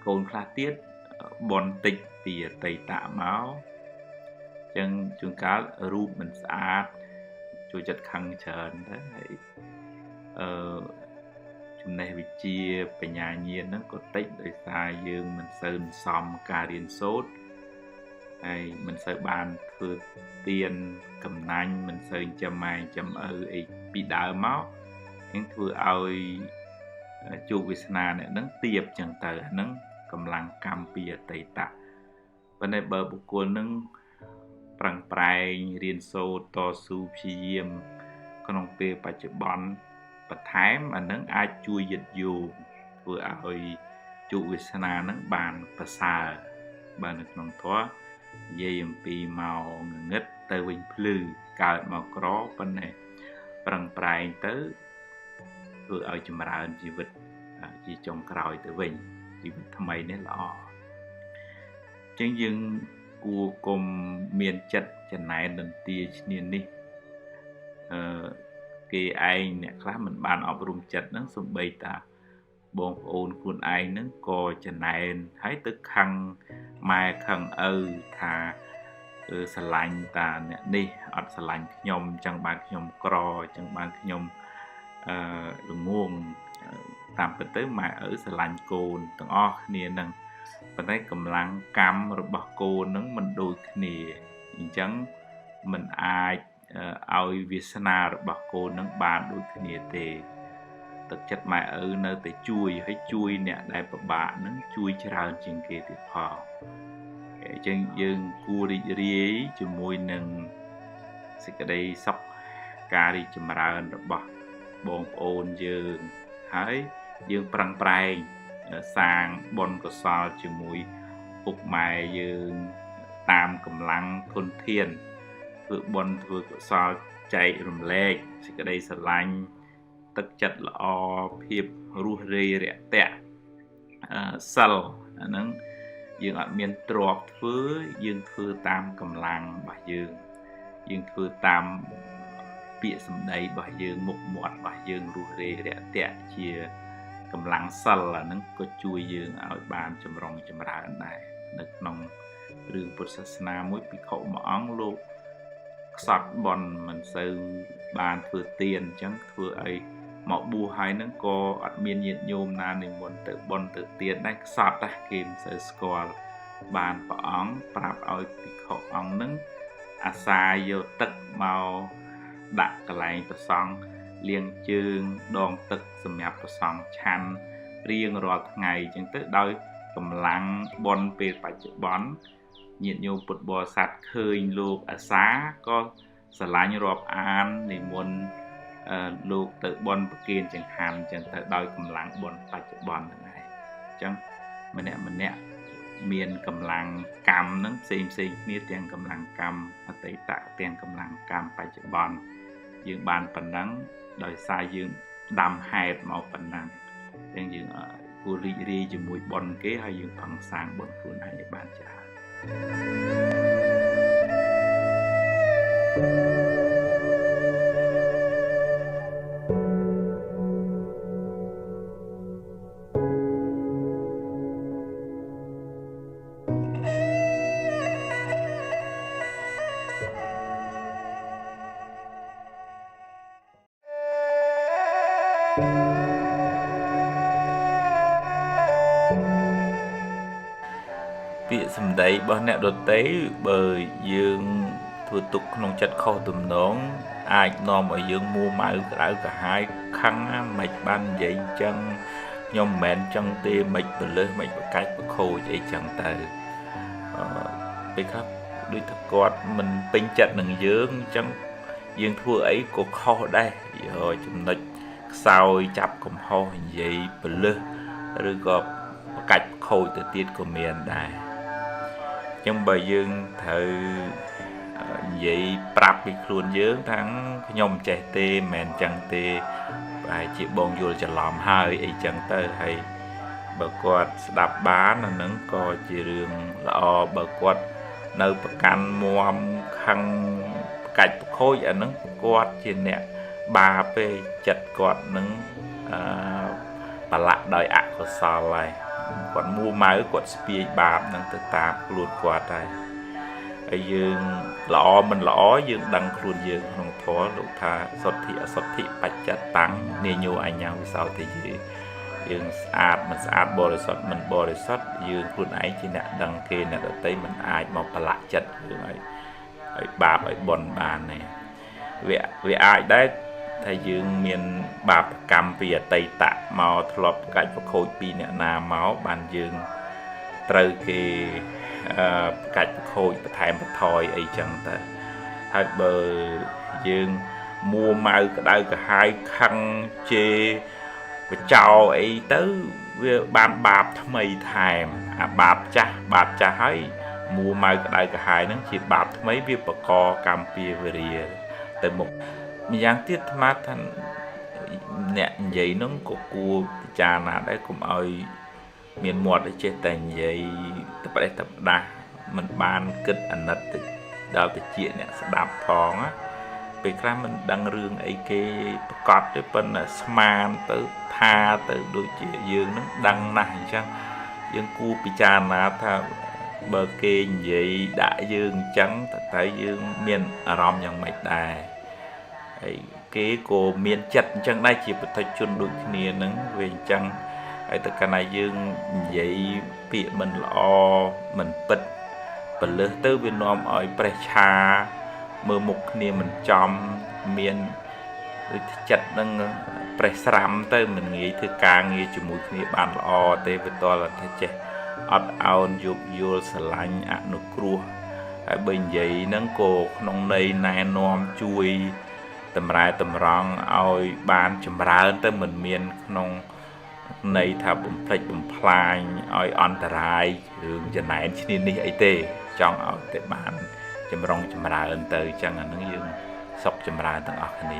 កូនខ្លះទៀតបនតិចពីអតីតមកចឹងជួនកាលរូបមិនស្អាតចូលចិត្តខឹងច្រើនទៅហើយចំណេះវិជ្ជាបញ្ញាញាណហ្នឹងក៏តិចដោយសារយើងមិនសូវសមការរៀនសូត្រហើយមិនសូវបានធ្វើទានកំណាញ់មិនសូវចាំម៉ែចាំឪអីពីដើមមកនឹងធ្វើឲ្យជោគវាសនាអ្នកហ្នឹងទៀបចឹងទៅអាហ្នឹងកម្លាំងកម្មពីអតីតប៉ុន្តែបើបុគ្គលហ្នឹងប្រឹងប្រែងរៀនសូត្រតស៊ូព្យាយាមក្នុងពេលបច្ចុប្បន្នបន្ថែមអាហ្នឹងអាចជួយយឹតយោងធ្វើឲ្យជោគវាសនាហ្នឹងបានប្រសើរបើនៅក្នុងធម៌និយាយអំពីមកងងឹតទៅវិញភ្លឺកើតមកក្រប៉ុន្តែប្រឹងប្រែងទៅធ្វើឲ្យចម្រើនជីវិតជាចុងក្រោយទៅវិញជីវិតថ្មីនេះល្អអញ្ចឹងយើងគួរកុំមានចិត្តចំណែននន្ទាឈ្នានេះគេឯងអ្នកខ្លះមិនបានអប់រំចិត្តហ្នឹងសំបីតាបងប្អូនខ្លួនឯងហ្នឹងក៏ចំណែនហើយទៅខឹងម៉ែខឹងឪថាស្រឡាញ់តាអ្នកនេះអត់ស្រឡាញ់ខ្ញុំអញ្ចឹងបានខ្ញុំក្រអញ្ចឹងបានខ្ញុំល្ងងតាមពិតទៅម៉ែឪស្រឡាញ់កូនទាំងអស់គ្នាហ្នឹងប៉ុន្តែកម្លាំងកម្មរបស់កូនហ្នឹងមិនដូចគ្នាអញ្ចឹងមិនអាចឲ្យវាសនារបស់កូននឹងបានដូចគ្នាទេទឹកចិត្តម៉ែឪនៅតែជួយហើយជួយអ្នកដែលពិបាកនឹងជួយច្រើនជាងគេទៀតផងអញ្ចឹងយើងគួររីករាយជាមួយនឹងសេចក្តីសុខការរីកចម្រើនរបស់បងប្អូនយើងហើយយើងប្រឹងប្រែងសាងបុណ្យកុសលជាមួយពុកម៉ែយើងតាមកម្លាំងធនធានធ្វើបុណ្យធ្វើកុសលចែករំលែកសេចក្តីស្រឡាញ់ទឹកចិត្តល្អភាពរស់រាយរាក់ទាក់សិលអាហ្នឹងយើងអត់មានទ្រព្យធ្វើយើងធ្វើតាមកម្លាំងរបស់យើងធ្វើតាមពាក្យសម្ដីរបស់យើងមុខមាត់របស់យើងរស់រាយរាក់ទាក់ជាកម្លាំងសិលអាហ្នឹងក៏ជួយយើងឲ្យបានចម្រុងចម្រើនដែរនៅក្នុងរឿងពុទ្ធសាសនាមួយភិក្ខុមួយអង្គលោកខ្សត់បន់មិនសូវបានធ្វើទានអញ្ចឹងធ្វើឲ្យមកបួសហើយហ្នឹងក៏អត់មានញាតិញោមណានិមន្តទៅបន់ទៅទានដែរខ្សត់ដែរគេមិនសូវស្គាល់បានព្រះអង្គប្រាប់ឲ្យភិក្ខុអង្គហ្នឹងអាសាយកទឹកមកដាក់កន្លែងប្រសង់លាងជើងដងទឹកសម្រាប់ប្រសង់ឆាន់រៀងរាល់ថ្ងៃអញ្ចឹងទៅដោយកម្លាំងបន់ពេលបច្ចុប្បន្នញាតិញោមពុទ្ធបរិស័ទឃើញលោកអាសាក៏ស្រឡាញ់រាប់អាននិមន្តលោកទៅបន់ប្រគេនចង្ហាន់អញ្ចឹងទៅដោយកម្លាំងបន់បច្ចុប្បន្នហ្នឹងឯងអញ្ចឹងម្នាក់មានកម្លាំងកម្មហ្នឹងផ្សេងគ្នាទាំងកម្លាំងកម្មអតីតទាំងកម្លាំងកម្មបច្ចុប្បន្នយើងបានប៉ុណ្ណឹងដោយសារយើងដាំហេតុមកប៉ុណ្ណឹងអញ្ចឹងយើងគួររីករាយជាមួយបុណ្យគេហើយយើងផឹងសាងបុណ្យខ្លួនឯងឲ្យបានច្រើនពាក្យសម្ដីរបស់អ្នកដទៃបើយើងធ្វើទុកក្នុងចិត្តខុសទំនងអាចនាំឲ្យយើងមួម៉ៅក្តៅក្រហាយខឹងមិនបាននិយាយអញ្ចឹង nhóm mẹn chẳng tê mạch bởi lơ mạch bởi cách bởi khô chạy chẳng tờ bây khắp đôi thật quạt mình tính chặt nâng dương chẳng dương thua ấy có khó đây rồi chúng nó sao chạp cũng hô hình dây bởi lơ rồi gặp cách khô tự tiết của miền đài nhưng bởi dương thử vậy prap bị khuôn dưỡng thắng nhóm trẻ tê mẹn chẳng tê bài chị bông vô cho làm hơi ấy chẳng tơ hay bà quạt đạp bán là nâng coi chị rương lọ bà quạt nơi bà căn muam khăn cách khối ở nâng quạt chị nè bà bê chật quạt nâng bà lạc đời ạ của sao lại quạt mua máu quạt spie bà nâng tự tạp luôn quạt này ấy dương lọ mình lọ dương đăng khuôn dương không thó lục tha xuất thị bạch chất tăng nê nhô anh nhau sau thì gì dương sát bồ đề xuất dương khuôn ấy chỉ nè đăng kê nè đợt tới mình ai một bà lạc chất ấy bà ấy bồn bàn này vì ai đấy thầy dương miền bà cầm vì tây tạ màu thọp cách và khôi pi nè nà máu bàn dương từ cái cách khôi và thèm và thôi ấy chẳng ta hai bờ dương mua mau cái đây cả hai khăn chê và chào ấy tới ban bạp thầm ấy thèm bạp cha hay mua mau cái đây cả hai nó chỉ bạp thầm ấy việc bà co cam pia về rìa từ một mình giang tiết mát thành nè vậy nó có cua cha nào đấy cũng ơi miền một để chơi thành vậy tập đa mình ban kịch ảnh nát từ đào từ chuyện nè sẽ đạp phong á vì cái mình đăng rương ấy cái cọt để bên là sman tới tha tới đôi chuyện dương nó đăng này chăng dương cu picha na tha bờ kê vậy đại dương trắng tại dương miền rom yang mạch đài ấy cái cô miền chặt chẳng đây chỉ phải thay chun đôi kia nắng về chẳng ấy tất cả này dương vậy bị mình lo mình bật bật lơ tới Việt Nam ở Precha mưa mục kia mình chom miền chặt nâng Presram tới mình nghĩ thứ càng nghĩ chỉ mũi kia bàn lo tới với to là thế chứ ọt ao dục vô sành ăn nước cua ở bên vậy nâng cô nông này này nom chui tầm rai tầm rong ao bàn chầm ra tới mình miền nông này thà bấm phịch bấm phai ao an tarai đường chân này trên đi ấy tê trong ao tệ bàn chầm rong chầm ra tới chẳng là nó dương sọc chầm ra tầng ở này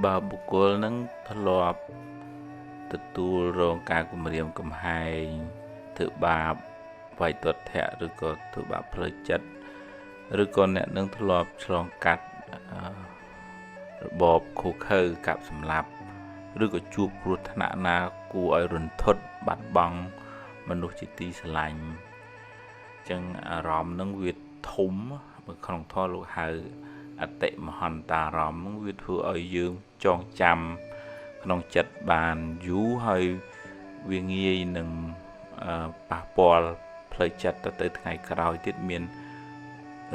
bà buộc cô nâng thọ lọp tự tu rong ca của Miriam cầm hai tự bà vài tuột thẻ rồi có tự bà phơi chất rồi còn nè nâng thọ lọp tròn cắt bọp khô khơi cặp sầm lạp rồi có chuột ruột nã na cu ai run thốt bát băng mình nuôi chỉ ti sành chẳng ròm nâng việt thúng mà không thọ lụa hơi tệ mà hoàn tà ròm việt vừa ở dương tròn chăm nông chật bàn dú hơi viên nghi nâng bà bò phơi chật tới ngày cào tiết miền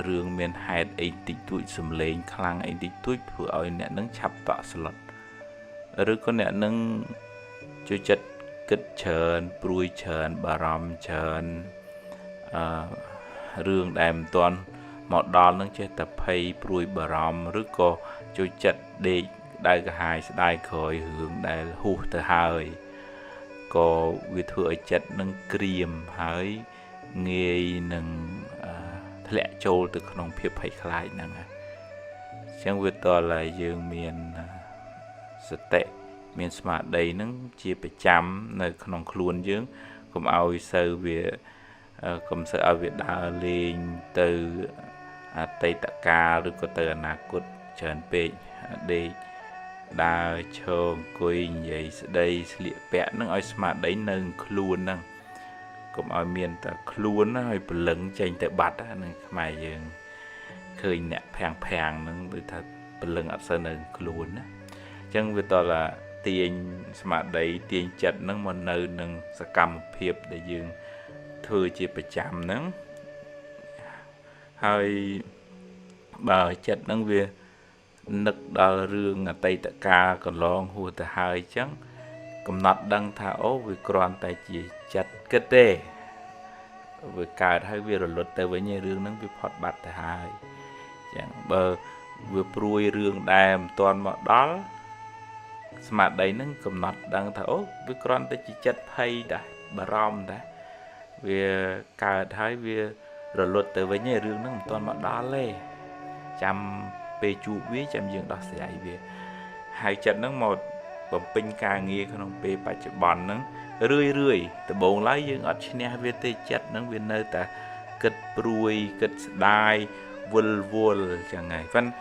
rương miền hai ấy tịch tuổi sầm lên khang ấy tịch tuổi vừa ở nè nâng chập tọa sọt rồi có nè nâng cho chật kết chờn pruy chờn bà ròm chờn rương đàm toàn một đòn nâng chơi tập hay pruy bà ròm rồi có cho chật để đại cái hai đại khởi hướng đại hú từ hai có việc thừa chật nâng kriềm hỡi nghề nâng lẽ châu từក្នុងភាពភ័យខ្លាចហ្នឹងចឹងវាតតែយើងមានសតិមានស្មារតីហ្នឹងជាប្រចាំនៅក្នុងខ្លួនយើង កុំឲ្យសូវវាកុំសូវឲ្យវាដើរលេងទៅអតីតកាលឬក៏ទៅអនាគតច្រើនពេកដេកដើរឈរអង្គុយនិយាយស្ដីស្លៀកពាក់នឹងឲ្យស្មារតីនៅខ្លួនហ្នឹងកុំឲ្យមានតែខ្លួនឲ្យព្រលឹងចេញទៅបាត់ហ្នឹងខ្មែរយើងឃើញអ្នកភាំងហ្នឹងដូចថាព្រលឹងអត់សូវនៅខ្លួនណាអញ្ចឹងវាតើទាញស្មារតីទាញចិត្តហ្នឹងមកនៅនឹងសកម្មភាពដែលយើងធ្វើជាប្រចាំហ្នឹងហើយបើចិត្តហ្នឹងវានឹកដល់រឿងអតីតកាលកន្លងហួសទៅហើយអញ្ចឹងកំណត់ដឹងថាអូវាគ្រាន់តែជាចិត្តគិតទេវាកើតហើយវារលត់ទៅវិញរឿងហ្នឹងវាផុតបាត់ទៅហើយអញ្ចឹងបើវាព្រួយរឿងដែលមិនទាន់មកដល់ស្មារតីហ្នឹងកំណត់ដឹងថាអូវាគ្រាន់តែជាចិត្តភ័យដែរបារម្ភដែរវាកើតហើយវារលត់ទៅវិញរឿងហ្នឹងមិនទាន់មកដល់ទេចាំពេលជួបវាចាំយើងដោះស្រាយវាហើយចិត្តហ្នឹងមកបំពេញការងារក្នុងពេលបច្ចុប្បន្នហ្នឹងរឿយដំបូងឡើយយើងអត់ឈ្នះវាទេចិត្តហ្នឹងវានៅតែគិតព្រួយគិតស្ដាយវល់ចឹងហើយប៉ុន្តែ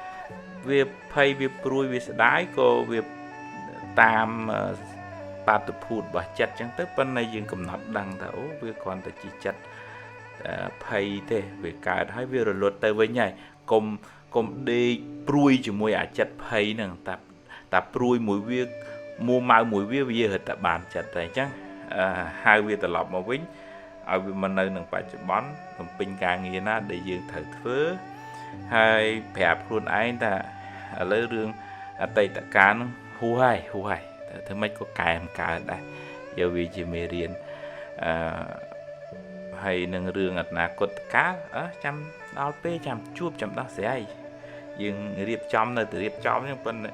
វាភ័យវាព្រួយវាស្ដាយក៏វាតាមបាតុភូតរបស់ចិត្តចឹងទៅប៉ុន្តែយើងកំណត់ដឹងថាអូវាគ្រាន់តែជាចិត្តភ័យទេវាកើតហើយវារលត់ទៅវិញហើយកុំដេកព្រួយជាមួយអាចិត្តភ័យហ្នឹងតែព្រួយមួយវាមួម៉ៅមួយវារត់តែបានចិត្តតែអញ្ចឹងហៅវាត្រឡប់មកវិញឲ្យវាមកនៅនឹងបច្ចុប្បន្នបំពេញការងារណាដែលយើងត្រូវធ្វើហើយប្រាប់ខ្លួនឯងថាឥឡូវរឿងអតីតកាលហ្នឹងហួសហើយតែធ្វើម៉េចក៏កែមកើតដែរយកវាជាមេរៀនហើយនឹងរឿងអនាគតកាលចាំដល់ពេលចាំជួបចាំដោះស្រាយយើងរៀបចំនៅតែរៀបចំហ្នឹងប៉ុន្តែ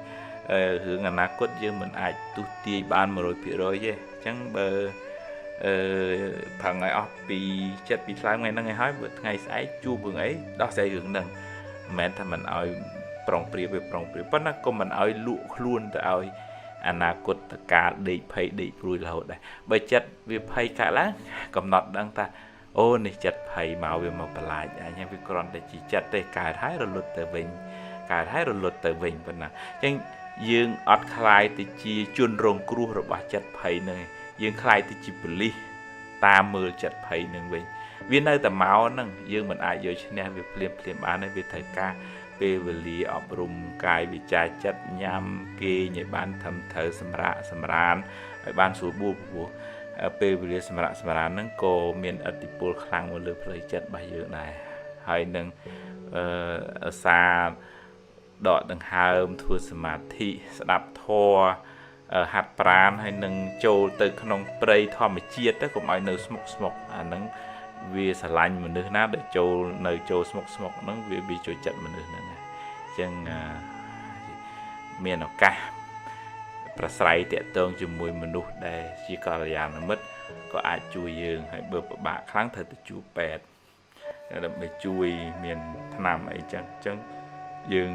រឿងអនាគតយើងមិនអាចទុះទាយបាន 100%ទេអញ្ចឹងបើប្រឹងឲ្យអស់ពីចិត្តពីខ្លាំងថ្ងៃហ្នឹងឲ្យហើយបើថ្ងៃស្អែកជួបរឿងអីដោះស្រាយរឿងហ្នឹងមិនមែនថាមិនឲ្យប្រុងប្រៀបវាប្រុងប្រៀបប៉ុន្តែក៏មិនឲ្យលក់ខ្លួនទៅឲ្យអនាគតកាលដេកភ័យដេកព្រួយរហូតដែរបើចិត្តវាភ័យកើតឡើងកំណត់ដឹងថាអូនេះចិត្តភ័យមកវាមកបន្លាចអញ្ចឹងវាគ្រាន់តែជាចិត្តទេកើតហើយរលត់ទៅវិញប៉ុណ្ណាអញ្ចឹងយើងអត់ខ្លាយទៅជាជនរងគ្រោះរបស់ចិត្តភ័យនឹងយើងខ្លាយទៅជាប៉ូលីសតាមមើលចិត្តភ័យនឹងវិញវានៅតែមកហ្នឹងយើងមិនអាចយកឈ្នះវាភ្លាមបានទេវាត្រូវការពេលវេលាអប់រំកាយវិចារចិត្តញ៉ាំគេងឲ្យបានត្រឹមត្រូវសម្រានឲ្យបានស្រួលបួលព្រោះពេលវេលាសម្រានហ្នឹងក៏មានឥទ្ធិពលខ្លាំងមកលើផ្លូវចិត្តរបស់យើងដែរហើយនឹងសារដកដង្ហើមធ្វើសមាធិស្ដាប់ធម៌ហាត់ប្រាណហើយនឹងចូលទៅក្នុងព្រៃធម្មជាតិទៅកុំឲ្យនៅស្មុកអាហ្នឹងវាស្រឡាញ់មនុស្សណាដែលចូលស្មុកហ្នឹងវាចូលចិត្តមនុស្សហ្នឹងអញ្ចឹងមានឱកាសប្រស្រ័យតាក់ទងជាមួយមនុស្សដែលជាកល្យាណមិត្តក៏អាចជួយយើងហើយបើពិបាកខ្លាំងត្រូវទៅជួបពេទ្យដើម្បីជួយមានថ្នាំអីចឹងយើង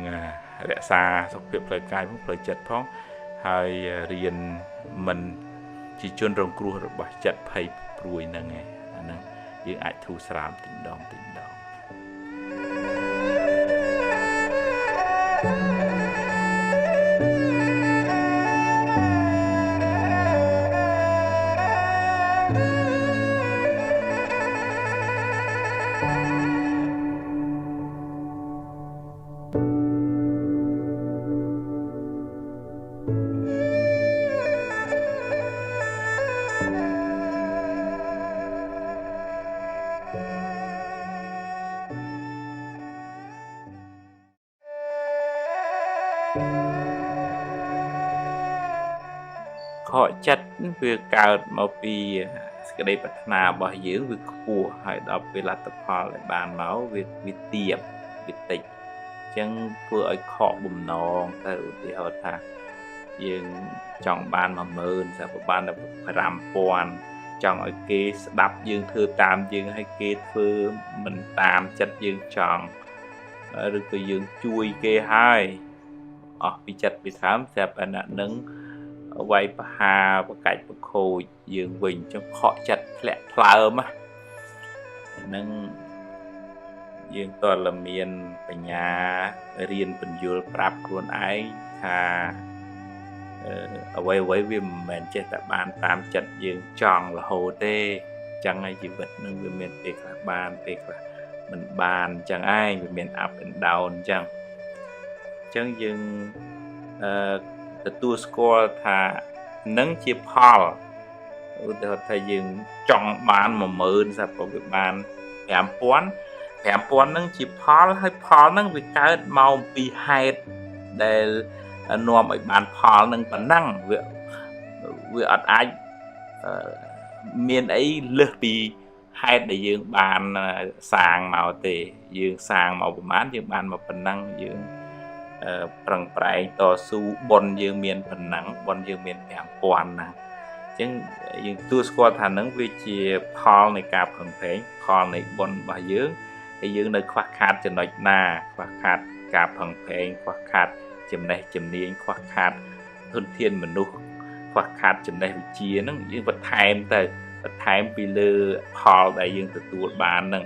រក្សាសុខភាពផ្លូវកាយផងផ្លូវចិត្តផងហើយរៀនមិនជាជនរងគ្រោះរបស់ចិត្តភ័យព្រួយហ្នឹងឯងអាហ្នឹងយើងអាចធូរស្រាលតិចដងខកចិត្តវាកើតមកពីសេចក្តីប្រាថ្នារបស់យើងវាខ្ពស់ហើយដល់ពេលលទ្ធផលដែលបានមកវាទាបវាតិចអញ្ចឹងធ្វើឲ្យខកបំណងទៅឧទាហរណ៍ថាយើងចង់បាន 10000 តែបានតែ 5000 ចង់ឲ្យគេស្ដាប់យើងធ្វើតាមយើងហើយគេធ្វើមិនតាមចិត្តយើងចង់ឬក៏យើងជួយគេហើយអស់ពីចិត្តពីស្រាមស្រាប់អាអ្នកនឹង វាយប្រហាប្រកាច់ប្រខូចយើងវិញចុះខកចិត្តធ្លាក់ថ្លើមហ្នឹងយើងតើមានបញ្ញារៀនបញ្យល់ប្រាប់ខ្លួនឯងថាអ្វីៗវាមិនមែនចេះតែបានតាមចិត្តយើងចង់រហូតទេចឹងហើយជីវិតនឹងវាមានពេលខ្លះបានពេលខ្លះមិនបានចឹងឯងវាមាន up and down ចឹងយើងទទួលស្គាល់ថានឹងជាផលឧទាហរណ៍ថាយើងចង់បាន10000សាប់ក៏វាបាន5000ហ្នឹងជាផលហើយផលហ្នឹងវាកើតមកអំពីហេតុដែលនាំឲ្យបានផលនឹងប៉ុណ្ណឹងវាអត់អាចមានអីលើសពីហេតុដែលយើងបានសាងមកទេយើងសាងមកប្រហែលយើងបានមកប៉ុណ្ណឹងយើងប្រឹងប្រែងតស៊ូបុណ្យយើងមានប៉ុណ្ណឹងបុណ្យយើងមាន5000ណាអញ្ចឹងយើងទួស្គាល់ថានឹងវាជាផលនៃការប្រឹងប្រែងផលនៃបុណ្យរបស់យើងហើយយើងនៅខ្វះខាតចំណុចណាខ្វះខាតការប្រឹងប្រែងខ្វះខាតចំណេះជំនាញខ្វះខាតធនធានមនុស្សខ្វះខាតចំណេះវិជ្ជាហ្នឹងយើងបន្ថែមពីលើផលដែលយើងទទួលបានហ្នឹង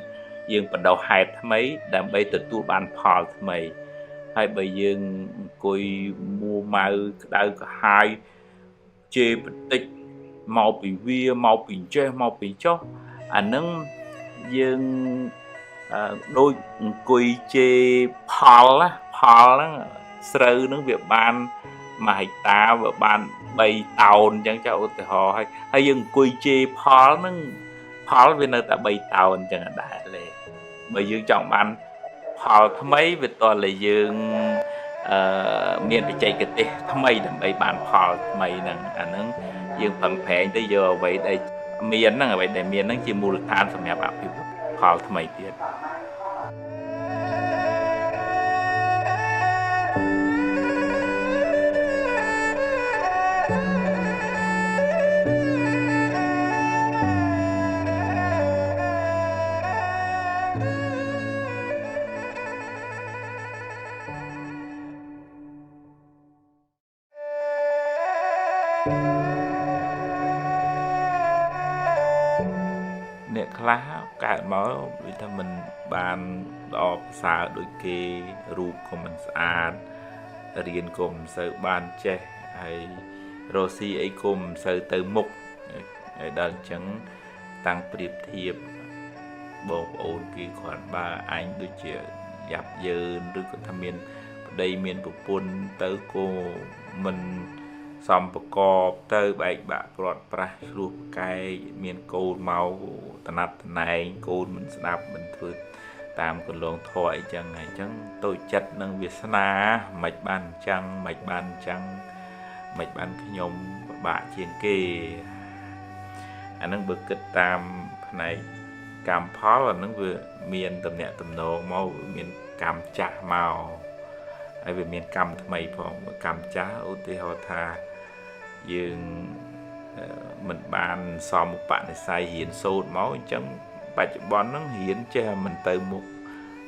យើងបដោះហេតុថ្មីដើម្បីទទួលបានផលថ្មីហើយបើយើងអង្គុយមួម៉ៅក្តៅក្រហាយជេរបន្តិចមកពីវាមកពីចេះមកពីចុះអាហ្នឹងយើងដូចអង្គុយជេរផលហ្នឹងស្រូវហ្នឹងវាបាន1ហិកតាវាបាន3តោនអញ្ចឹងចុះឧទាហរណ៍ហើយយើងអង្គុយជេរផលហ្នឹងផលវានៅតែ3តោនអញ្ចឹងដែរទេបើយើងចង់បានផលថ្មីវាតតែយើងមានបច្ចេកទេសថ្មីដើម្បីបានផលថ្មីហ្នឹងអាហ្នឹងយើងប្រឹងប្រែងទៅយកអ្វីដែលមានហ្នឹងអ្វីដែលមានហ្នឹងជាមូលដ្ឋានសម្រាប់អភិវឌ្ឍផលថ្មីទៀតអ្នកខ្លះកើតមកវាថាមិនបានល្អប្រសើរដូចគេរូបក៏មិនស្អាតរៀនក៏មិនសូវបានចេះហើយរស់ស៊ីអីក៏មិនសូវទៅមុខហើយដល់អញ្ចឹងតាំងប្រៀបធៀបបងប្អូនគេគ្រាន់បើអញដូចជាយ៉ាប់យ៉ឺនឬក៏ថាមានប្តីមានប្រពន្ធទៅក៏មិនសំប្រកបទៅបែកបាក់ព្រាត់ប្រាសឆ្លោះប្រកែកមានកូនមកតណាត់តណែងកូនមិនស្ដាប់មិនធ្វើតាមកន្លងធေါ်អីចឹងហើយអញ្ចឹងតូចចិត្តនឹងវាសនាមិនបានអញ្ចឹងមិនបានខ្ញុំពិបាកជាងគេអានឹងបើគិតតាមផ្នែកកម្មផលអានឹងវាមានតំណែងតំណងមកមានកម្មចាស់មកហើយវាមានកម្មថ្មីផងកម្មចាស់ឧទាហរណ៍ថាយើងមិនបានសមឧបនិស្ស័យរៀនសូត្រមកអញ្ចឹងបច្ចុប្បន្នហ្នឹងរៀនចេះមិនទៅមុខ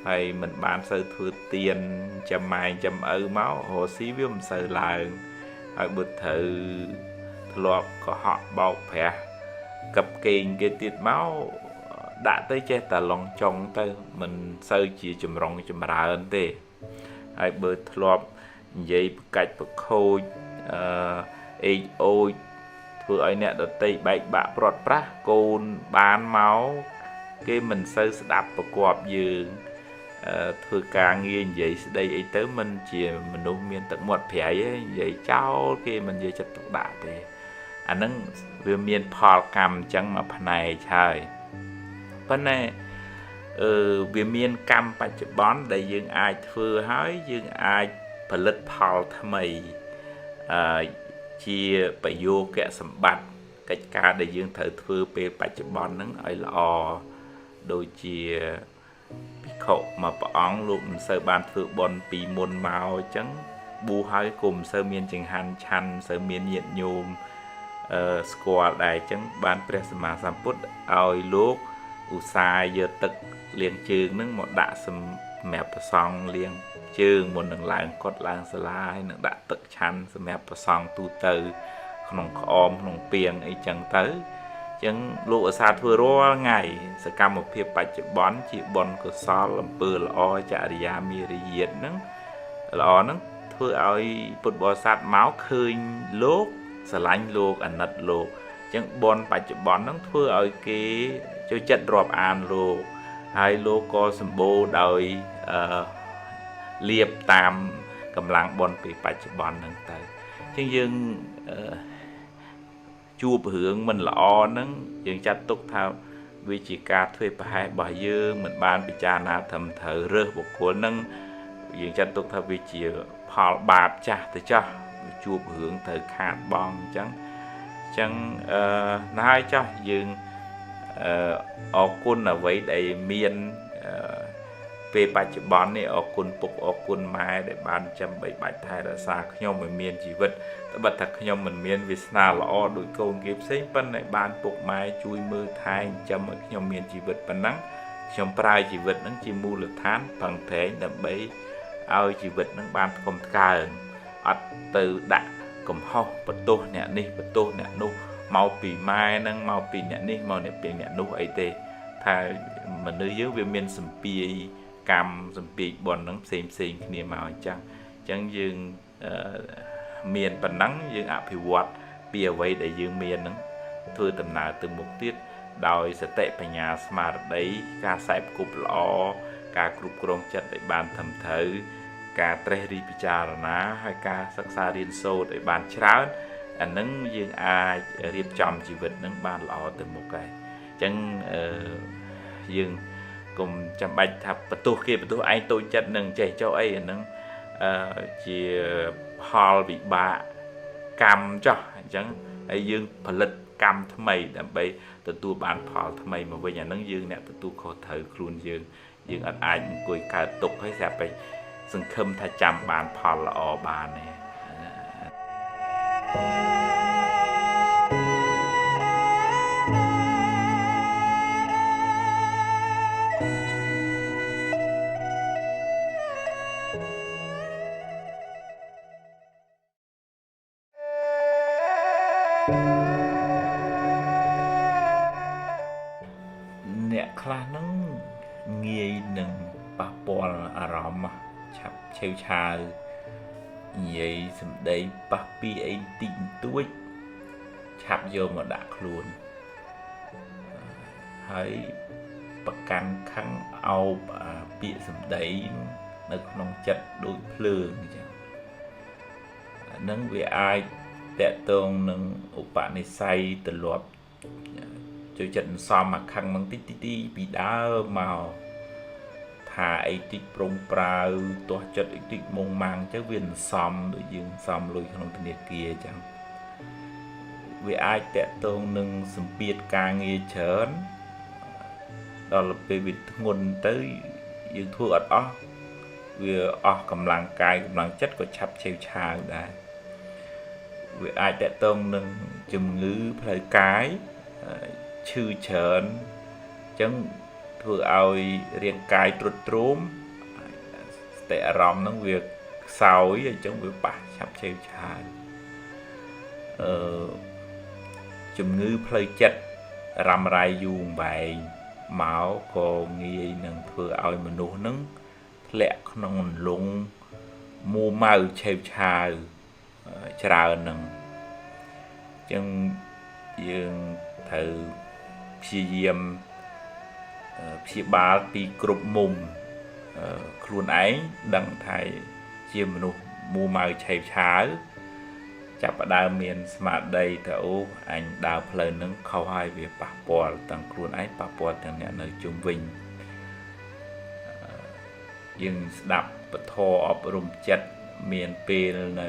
ហើយមិនបានសូវធ្វើទៀនចាំម៉ែចាំឪមករស់ស៊ីវាមិនសូវឡើងហើយបើត្រូវធ្លាប់កុហកបោកប្រាស់កັບកេងគេទៀតមកដាក់ទៅចេះតែឡងចុងទៅមិនសូវជាចម្រុងចម្រើនទេហើយបើធ្លាប់និយាយប្រកាច់ប្រខូចអេចអូចធ្វើឲ្យអ្នកដតីបែកបាក់ព្រាត់ប្រាសកូនបានមកគេមិនសូវស្ដាប់ប្រកបយើងធ្វើការងារនិយាយស្ដីអីទៅមិនជាមនុស្សមានទឹកមាត់ប្រៃទេនិយាយចោលគេមិននិយាយចិត្តទុកដាក់ទេអាហ្នឹងវាមានផលកម្មអញ្ចឹងមកផ្នែកហើយប៉ុន្តែវាមានកម្មបច្ចុប្បន្នដែលយើងអាចធ្វើហើយយើងអាចផលិតផលថ្មីជាប្រយោគៈសម្បត្តិកិច្ចការដែលយើងត្រូវធ្វើពេលបច្ចុប្បន្នហ្នឹងឲ្យល្អដូចជាភិក្ខុមួយព្រះអង្គលោកមិនសូវបានធ្វើបុណ្យពីមុនមកអញ្ចឹងបួសហើយក៏មិនសូវមានចង្ហាន់ឆាន់មិនសូវមានញាតិញោមស្គាល់ដែរអញ្ចឹងបានព្រះសម្មាសម្ពុទ្ធឲ្យលោកឧស្សាហ៍យកទឹកលាងជើងហ្នឹងមកដាក់សម្រាប់ប្រសង់លាងជើងមុននឹងឡើងកត់ឡើងសាលាហើយនឹងដាក់ទឹកឆាន់សម្រាប់ប្រសង់ទូទៅ ក្នុងក្អមក្នុងពីងអីចឹងទៅចឹងលោកឧស្សាហ៍ធ្វើរាល់ថ្ងៃសកម្មភាពបច្ចុប្បន្នជាបុណ្យកុសលអំពើល្អចរិយាមារយាទហ្នឹងល្អហ្នឹងធ្វើឲ្យពុទ្ធបរិស័ទមកឃើញលោកស្រឡាញ់លោកអាណិតលោកចឹងបុណ្យបច្ចុប្បន្នហ្នឹងធ្វើឲ្យគេចូលចិត្តរាប់អានលោកហើយលោកក៏សម្បូរដោយលៀបតាមកម្លាំងបុណ្យពីបច្ចុប្បន្នហ្នឹងទៅចឹងយើងជួបរឿងមិនល្អហ្នឹងយើងចាត់ទុកថាវាជាការធ្វើប្រហែសរបស់យើងមិនបានពិចារណាត្រឹមត្រូវរើសបុគ្គលហ្នឹងយើងចាត់ទុកថាវាជាផលបាបចាស់ទៅចោះជួបរឿងត្រូវខាតបង់អញ្ចឹងណាហើយចោះយើងអរគុណអ្វីដែលមានពេលបច្ចុប្បន្ននេះអរគុណពុកអរគុណម៉ែដែលបានចាំបីបាច់ថែរក្សាខ្ញុំឲ្យមានជីវិតតែបើថាខ្ញុំមិនមានវាសនាល្អដូចកូនគេផ្សេងប៉ុន្តែបានពុកម៉ែជួយមើលថែចាំឲ្យខ្ញុំមានជីវិតប៉ុណ្ណឹងខ្ញុំប្រើជីវិតហ្នឹងជាមូលដ្ឋានប្រឹងប្រែងដើម្បីឲ្យជីវិតហ្នឹងបានថ្កុំថ្កើងអត់ទៅដាក់កំហុសបន្ទោសអ្នកនេះបន្ទោសអ្នកនោះមកពីម៉ែហ្នឹងមកពីអ្នកនេះមកពីអ្នកនោះអីទេថាមនុស្សយើងវាមានសម្ពាយកម្មសម្ពាយបុណ្យហ្នឹងផ្សេងគ្នាមកអញ្ចឹងយើងមានប៉ុណ្ណឹងយើងអភិវឌ្ឍពីអ្វីដែលយើងមានហ្នឹងធ្វើដំណើរទៅមុខទៀតដោយសតិបញ្ញាស្មារតីការខ្សែគប់ល្អការគ្រប់គ្រងចិត្តឲ្យបានត្រឹមត្រូវការត្រេះរិះពិចារណាហើយការសិក្សារៀនសូត្រឲ្យបានច្រើនអាហ្នឹងយើងអាចរៀបចំជីវិតហ្នឹងបានល្អទៅមុខហើយអញ្ចឹងយើងកុំចាំបាច់ថាបន្ទោសគេបន្ទោសឯងតូចចិត្តនឹងចេះចុះអីអាហ្នឹងជាផលវិបាកកម្មចុះអញ្ចឹងហើយយើងផលិតកម្មថ្មីដើម្បីទទួលបានផលថ្មីមកវិញអាហ្នឹងយើងអ្នកទទួលខុសត្រូវខ្លួនយើងអត់អាចអង្គុយកើតទុកហើយស្រាប់តែសង្ឃឹមថាចាំបានផលល្អបានទេអ្នកខ្លះហ្នឹងងាយនឹងប៉ះពាល់អារម្មណ៍ឆាប់ឆេវឆាវនិយាយសម្ដីប៉ះពីអីតិចតួចឆាប់យកមកដាក់ខ្លួនហើយប្រកាន់ខឹងអោបពាក្យសម្ដីនៅក្នុងចិត្តដូចភ្លើងអញ្ចឹងហ្នឹងវាអាចតកតងនឹងឧបនិស្ស័យទលាប់ចូលចិត្តសំមកខឹងនឹងតិចពីដើមមកថាអីតិចប្រងប្រាវទាស់ចិត្តអីតិចមុងម៉ាំងអញ្ចឹងវាសំដូចយើងសំលុយក្នុងធនាគារអញ្ចឹងវាអាចតកតងនឹងសម្ពាធការងារច្រើនដល់ពេលវាធ្ងន់ទៅយើងធ្វើអត់អស់វាអស់កម្លាំងកាយកម្លាំងចិត្តក៏ឆាប់ឆេវឆាវដែរវាអាចតកតងនឹងជំងឺផ្លូវកាយឈឺច្រើនអញ្ចឹងធ្វើឲ្យរាងកាយទ្រុឌទ្រោមស្ទិអារម្មណ៍ហ្នឹងវាខ្សោយអញ្ចឹងវាប៉ះឆាប់ឆេវឆាវជំងឺផ្លូវចិត្តរ៉ាំរ៉ៃយូរបែងមកក៏ងាយនឹងធ្វើឲ្យមនុស្សហ្នឹងធ្លាក់ក្នុងអន្លង់មួម៉ៅឆេវឆាវច្រើនហ្នឹងអញ្ចឹងយើងត្រូវព្យាយាមព្យាបាលពីគ្រប់មុំខ្លួនឯងដឹងថាជាមនុស្សមួម៉ៅឆេវឆាវចាប់ផ្ដើមមានស្មារតីថាអូអញដើរផ្លូវហ្នឹងខុសហើយវាប៉ះពាល់ទាំងខ្លួនឯងប៉ះពាល់ទាំងអ្នកនៅជុំវិញយើងស្ដាប់ពធអប់រំចិត្តមានពេលនៅ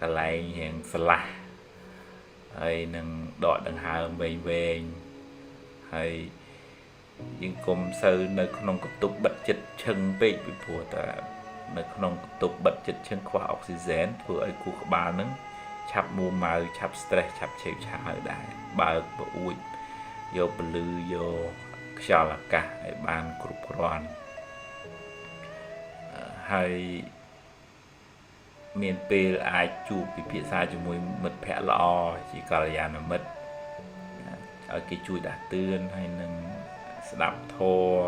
កន្លែងរៀងស្លាស់ហើយនឹងដកដង្ហើមវែងហើយយើងកុំសូវនៅក្នុងកន្ទប់បិទចិត្តឈឹងពេកពីព្រោះតែនៅក្នុងកន្ទប់បិទចិត្តឈឹងខ្វះអុកស៊ីហ្សែនធ្វើឲ្យខួរក្បាលហ្នឹងឆាប់មួម៉ៅឆាប់ stress ឆាប់ឆេវឆាវដែរបើកប្អួចយកពលឺយកខ្យល់អាកាសឲ្យបានគ្រប់គ្រាន់ហើយ មានពេលអាចជួបពិភាក្សាជាមួយមិត្តភ័ក្តិល្អជាកល្យាណមិត្តឲ្យគេជួយដាស់តឿនហើយនឹងស្ដាប់ធម៌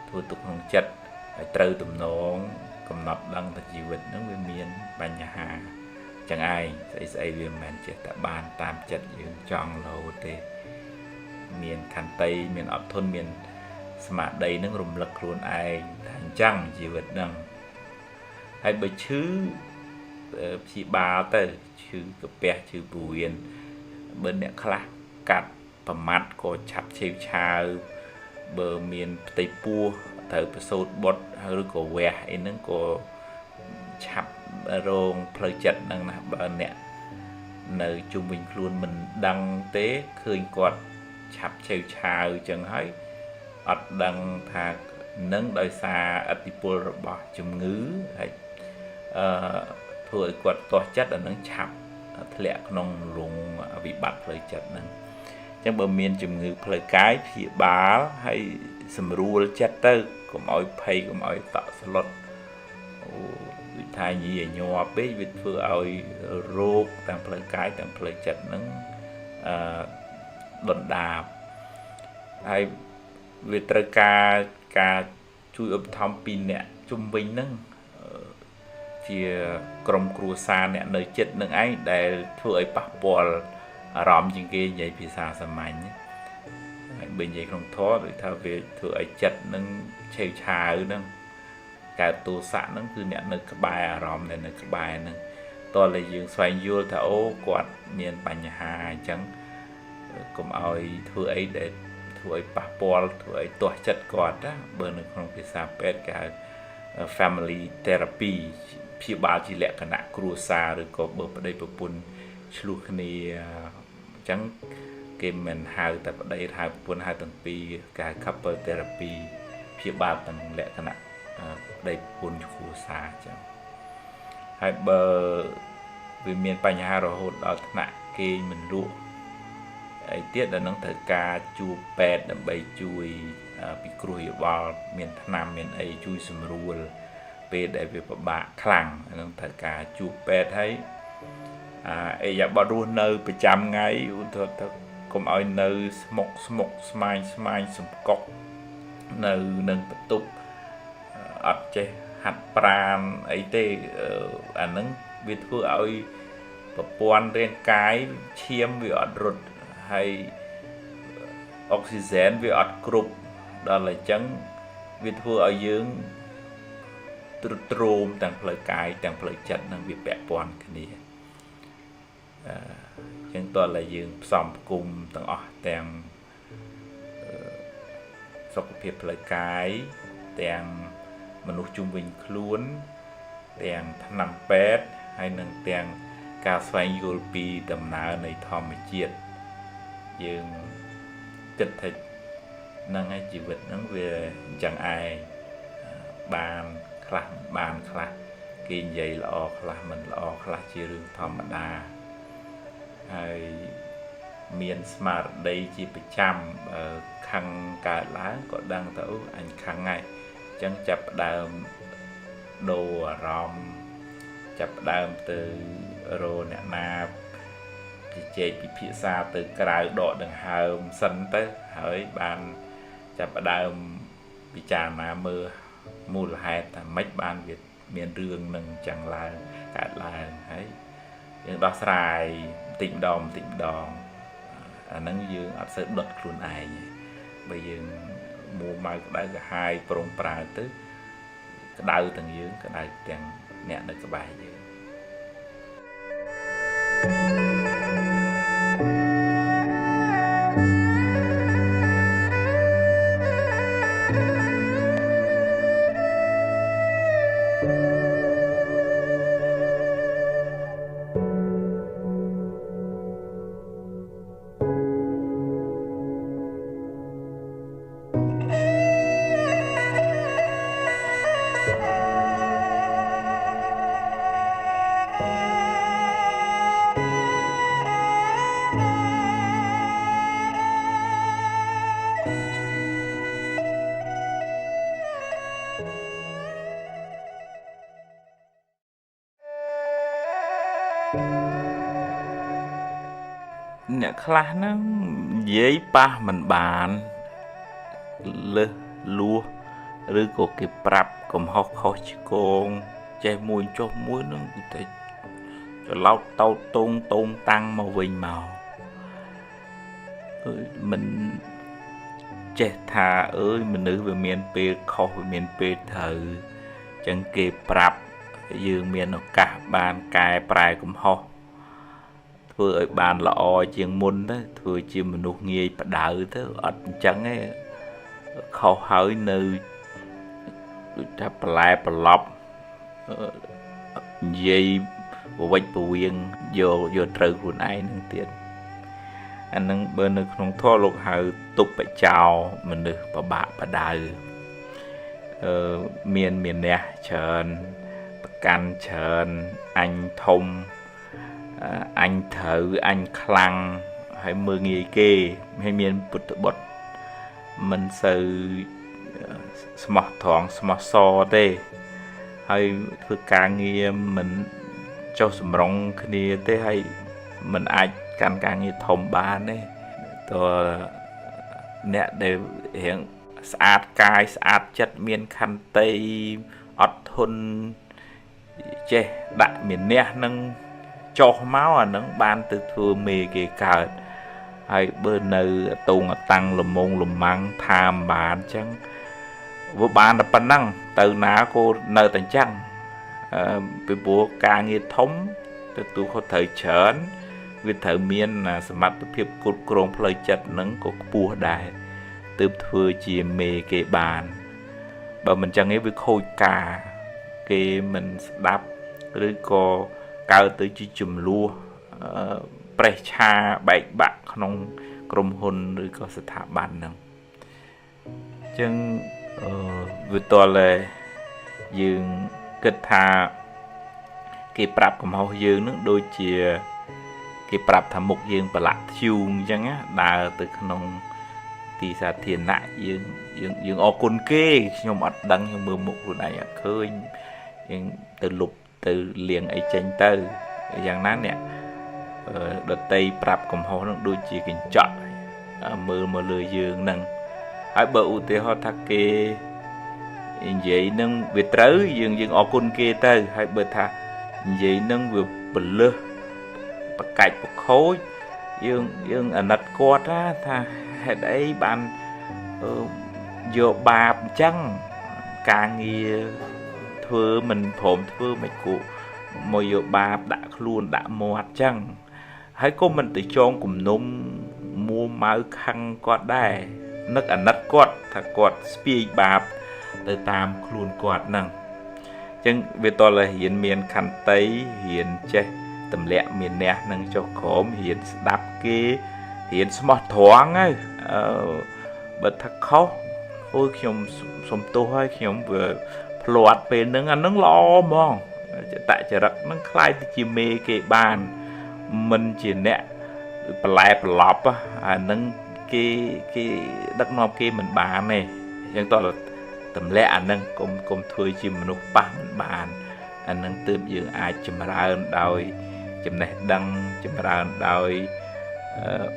ធ្វើទុកក្នុងចិត្តហើយត្រូវទំនងកំណត់ដឹងថាជីវិតហ្នឹងវាមានបញ្ហាចឹងឯងស្អីវាមិនមែនចេះតែបានតាមចិត្តយើងចង់រហូតទេមានខន្តីមានអត់ធន់មានស្មារតីនឹងរំលឹកខ្លួនឯងថាអញ្ចឹងជីវិតហ្នឹងហើយបើឈឺព្យាបាលទៅឈឺកាពះឈឺព្រោះវៀនបើអ្នកខ្លះកាត់ប្រមាត់ក៏ឆាប់ឆេវឆាវបើមានផ្ទៃពោះត្រូវប្រសូតបុតឬក៏វះអីហ្នឹងក៏ឆាប់រងផ្លូវចិត្តហ្នឹងណាបើអ្នកនៅជុំវិញខ្លួនមិនដឹងទេឃើញគាត់ឆាប់ឆេវឆាវអញ្ចឹងហើយអត់ដឹងថានឹងដោយសារឥទ្ធិពលរបស់ជំងឺហើយធ្វើឲ្យគាត់ទាស់ចិត្តអានឹងឆាប់ធ្លាក់ក្នុងរងវិបត្តិផ្លូវចិត្តហ្នឹងអញ្ចឹងបើមានជំងឺផ្លូវកាយព្យាបាលហើយសម្រួលចិត្តទៅកុំឲ្យភ័យកុំឲ្យតក់ស្លុតវិថាញីឲ្យញ័រពេកវាធ្វើឲ្យរោគទាំងផ្លូវកាយទាំងផ្លូវចិត្តហ្នឹងដុនដាបហើយវាត្រូវការជួយឧបត្ថម្ភពីអ្នកជុំវិញហ្នឹងជាក្រុមគ្រួសារអ្នកនៅចិត្តនឹងឯងដែលធ្វើឲ្យប៉ះពាល់អារម្មណ៍ជាងគេនិយាយភាសាសាមញ្ញហើយបើនិយាយក្នុងធម៌ដូចថាវាធ្វើឲ្យចិត្តនឹងឆេវឆាវហ្នឹងកើតទោសៈហ្នឹងគឺអ្នកនៅក្បែរអារម្មណ៍ដែលនៅក្បែរហ្នឹងតើតែយើងស្វែងយល់ថាអូគាត់មានបញ្ហាអញ្ចឹងកុំឲ្យធ្វើអីដែលធ្វើឲ្យប៉ះពាល់ធ្វើឲ្យទាស់ចិត្តគាត់ណាបើនៅក្នុងភាសាពេទ្យគេហៅ family therapy ព្យាបាលជាលក្ខណៈគ្រួសារឬក៏បើប្តីប្រពន្ធឆ្លោះគ្នាអញ្ចឹងគេមិនហៅតែប្តីហៅប្រពន្ធហៅទាំងពីរគេហៅ couple therapy ព្យាបាលទាំងលក្ខណៈប្តីប្រពន្ធគ្រួសារអញ្ចឹងហើយបើវាមានបញ្ហារហូតដល់ថ្នាក់គេមិនលក់អីទៀតដល់នឹងត្រូវការជួបពេទ្យដើម្បីជួយពិគ្រោះយោបល់មានថ្នាំមានអីជួយសម្រួលពេលដែលវាពិបាកខ្លាំងនឹងត្រូវការជួបពេទ្យហើយអីយ៉ាបត់រស់នៅប្រចាំថ្ងៃឧទាហរណ៍ទៅកុំឲ្យនៅស្មុកស្មាញសំកុកនៅនឹងបន្ទប់អត់ចេះហាត់ប្រាណអីទេអាហ្នឹងវាធ្វើឲ្យប្រព័ន្ធរាងកាយឈាមវាអត់រត់ហើយអុកស៊ីហ្សែនវាអត់គ្រប់ដល់អញ្ចឹងវាធ្វើឲ្យយើងទ្រុឌទ្រោមទាំងផ្លូវកាយទាំងផ្លូវចិត្តនឹងវាពាក់ព័ន្ធគ្នាអញ្ចឹងតើតែយើងផ្សំផ្គុំទាំងអស់ទាំងសុខភាពផ្លូវកាយទាំងមនុស្សជុំវិញខ្លួនទាំងថ្នាំពេទ្យហើយនឹងទាំងការស្វែងយល់ពីដំណើរនៃធម្មជាតិយើងគិតថាហ្នឹងឯងជីវិតហ្នឹងវាអញ្ចឹងឯងបានខ្លះបានខ្លះគេនិយាយល្អខ្លះមិនល្អខ្លះជារឿងធម្មតាហើយមានស្មារតីជាប្រចាំខឹងកើតឡើងក៏ដឹងទៅអញខឹងហើយអញ្ចឹងចាប់ផ្ដើមដូរអារម្មណ៍ចាប់ផ្ដើមទៅរកអ្នកណាជជែកពិភាក្សាទៅក្រៅដកដង្ហើមសិនទៅហើយបានចាប់ផ្ដើមពិចារណាមើលមូលហេតុថាម៉េចបានវាមានរឿងនឹងចឹងឡើងកើតឡើងហើយយើងដោះស្រាយបន្តិចម្ដងអាហ្នឹងយើងអត់សូវដុតខ្លួនឯងបើយើងមួម៉ៅក្តៅក្រហាយប្រងប្រើទៅក្តៅទាំងយើងក្តៅទាំងអ្នកនៅក្បែរយើង ខ្លះហ្នឹងនិយាយប៉ះមិនបានលើសលួសឬក៏គេប្រាប់កំហុសខុសឆ្គងចេះមួយចុះមួយហ្នឹងគឺតែច្រឡោតតោតតងតងតាំងមកវិញមកមិនចេះថាអើយមនុស្សវាមានពេលខុសវាមានពេលត្រូវចឹងគេប្រាប់យើងមានឱកាសបានកែប្រែកំហុសធ្វើឲ្យបានល្អជាងមុនទៅធ្វើជាមនុស្សងាយបដៅទៅអត់អញ្ចឹងទេខុសហើយនៅដូចថាបន្លែប្រឡប់និយាយវិចពវៀងយកត្រូវខ្លួនឯងនឹងទៀតអានឹងបើនៅក្នុងធម៌លោកហៅទុបចោមនុស្សប្របាក់បដៅមានអ្នកច្រើនប្រកាន់ច្រើនអញធំអញត្រូវអញខ្លាំងហើយមើងងាយគេហើយមានពុទ្ធបុត្រមិនសូវស្មោះត្រង់ស្មោះសរទេហើយធ្វើការងារមិនចុះសម្រងគ្នាទេហើយមិនអាចកាន់ការងារធំបានទេតើអ្នកដែលរៀងស្អាតកាយស្អាតចិត្តមានខន្តីអត់ធន់ចេះដាក់មានះនឹងចុះមកអានឹងបានទៅធ្វើមេគេកើតហើយបើនៅតងតាំងលមងលម៉ាំងថាមបានអញ្ចឹងវាបានតែប៉ុណ្ណឹងទៅណាក៏នៅតែអញ្ចឹងពីព្រោះការងារធំទទួលខុសត្រូវច្រើនវាត្រូវមានសមត្ថភាពគ្រប់គ្រងផ្លូវចិត្តនឹងក៏ខ្ពស់ដែរទើបធ្វើជាមេគេបានបើមិនចឹងទេវាខូចការគេមិនស្ដាប់ឬក៏កើតទៅជាចំនួនប្រេះឆាបែកបាក់ក្នុងក្រុមហ៊ុនឬក៏ស្ថាប័នហ្នឹងអញ្ចឹងវាតលយើងគិតថាគេប្រាប់កំហុសយើងនឹងដូចជាគេប្រាប់ថាមុខយើងប្រឡាក់ធ្យូងអញ្ចឹងណាដើរទៅក្នុងទីសាធារណៈយើងអរគុណគេខ្ញុំអត់ដឹងខ្ញុំមើលមុខខ្លួនឯងអត់ឃើញយើងទៅលុបទៅលៀងអីចេញទៅយ៉ាងណាអ្នកដតីប្រាប់កំហុសនឹងដូចជាកញ្ចក់មើលមកលើយើងនឹងហើយបើឧទាហរណ៍ថាគេនិយាយនឹងវាត្រូវយើងអរគុណគេទៅហើយបើថានិយាយនឹងវាពលឹះបកាច់បខូចយើងអាណិតគាត់ថាហេតុអីបានយកបាបអញ្ចឹងការងារធ្វើមិនព្រមធ្វើមិនគូមកយកបាបដាក់ខ្លួនដាក់មាត់អញ្ចឹងហើយក៏មិនទៅចងគំនុំមួម៉ៅខឹងគាត់ដែរនឹកអាណិតគាត់ថាគាត់ស្ពាយបាបទៅតាមខ្លួនគាត់ហ្នឹងអញ្ចឹងវាតលរៀនមានខន្តីរៀនចេះទម្លាក់មានះនឹងចុះក្រោមរៀនស្ដាប់គេរៀនស្មោះត្រង់ហើយបើថាខុសអូយខ្ញុំសុំទោសហើយខ្ញុំវាភ្លាត់ពេលហ្នឹងអាហ្នឹងល្អហ្មងតចរិតហ្នឹងខ្លាយទៅជាមេគេបានមិនជាអ្នកបន្លែប្រឡប់អាហ្នឹងគេដឹកនាំគេមិនបានទេអញ្ចឹងតើទម្លាក់អាហ្នឹងកុំធ្វើជាមនុស្សប៉ះមិនបានអាហ្នឹងទើបយើងអាចចម្រើនដោយចំណេះដឹងចម្រើនដោយ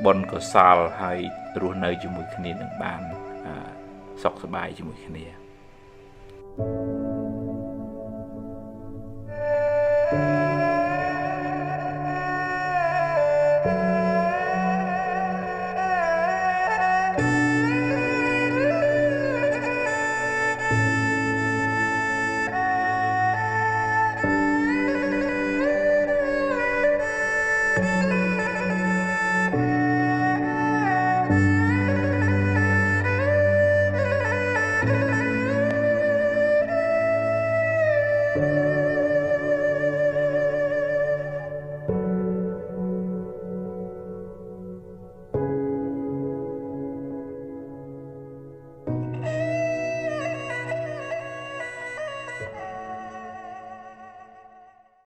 បុណ្យកុសលហើយរស់នៅជាមួយគ្នានឹងបានសុខសប្បាយជាមួយគ្នា thank you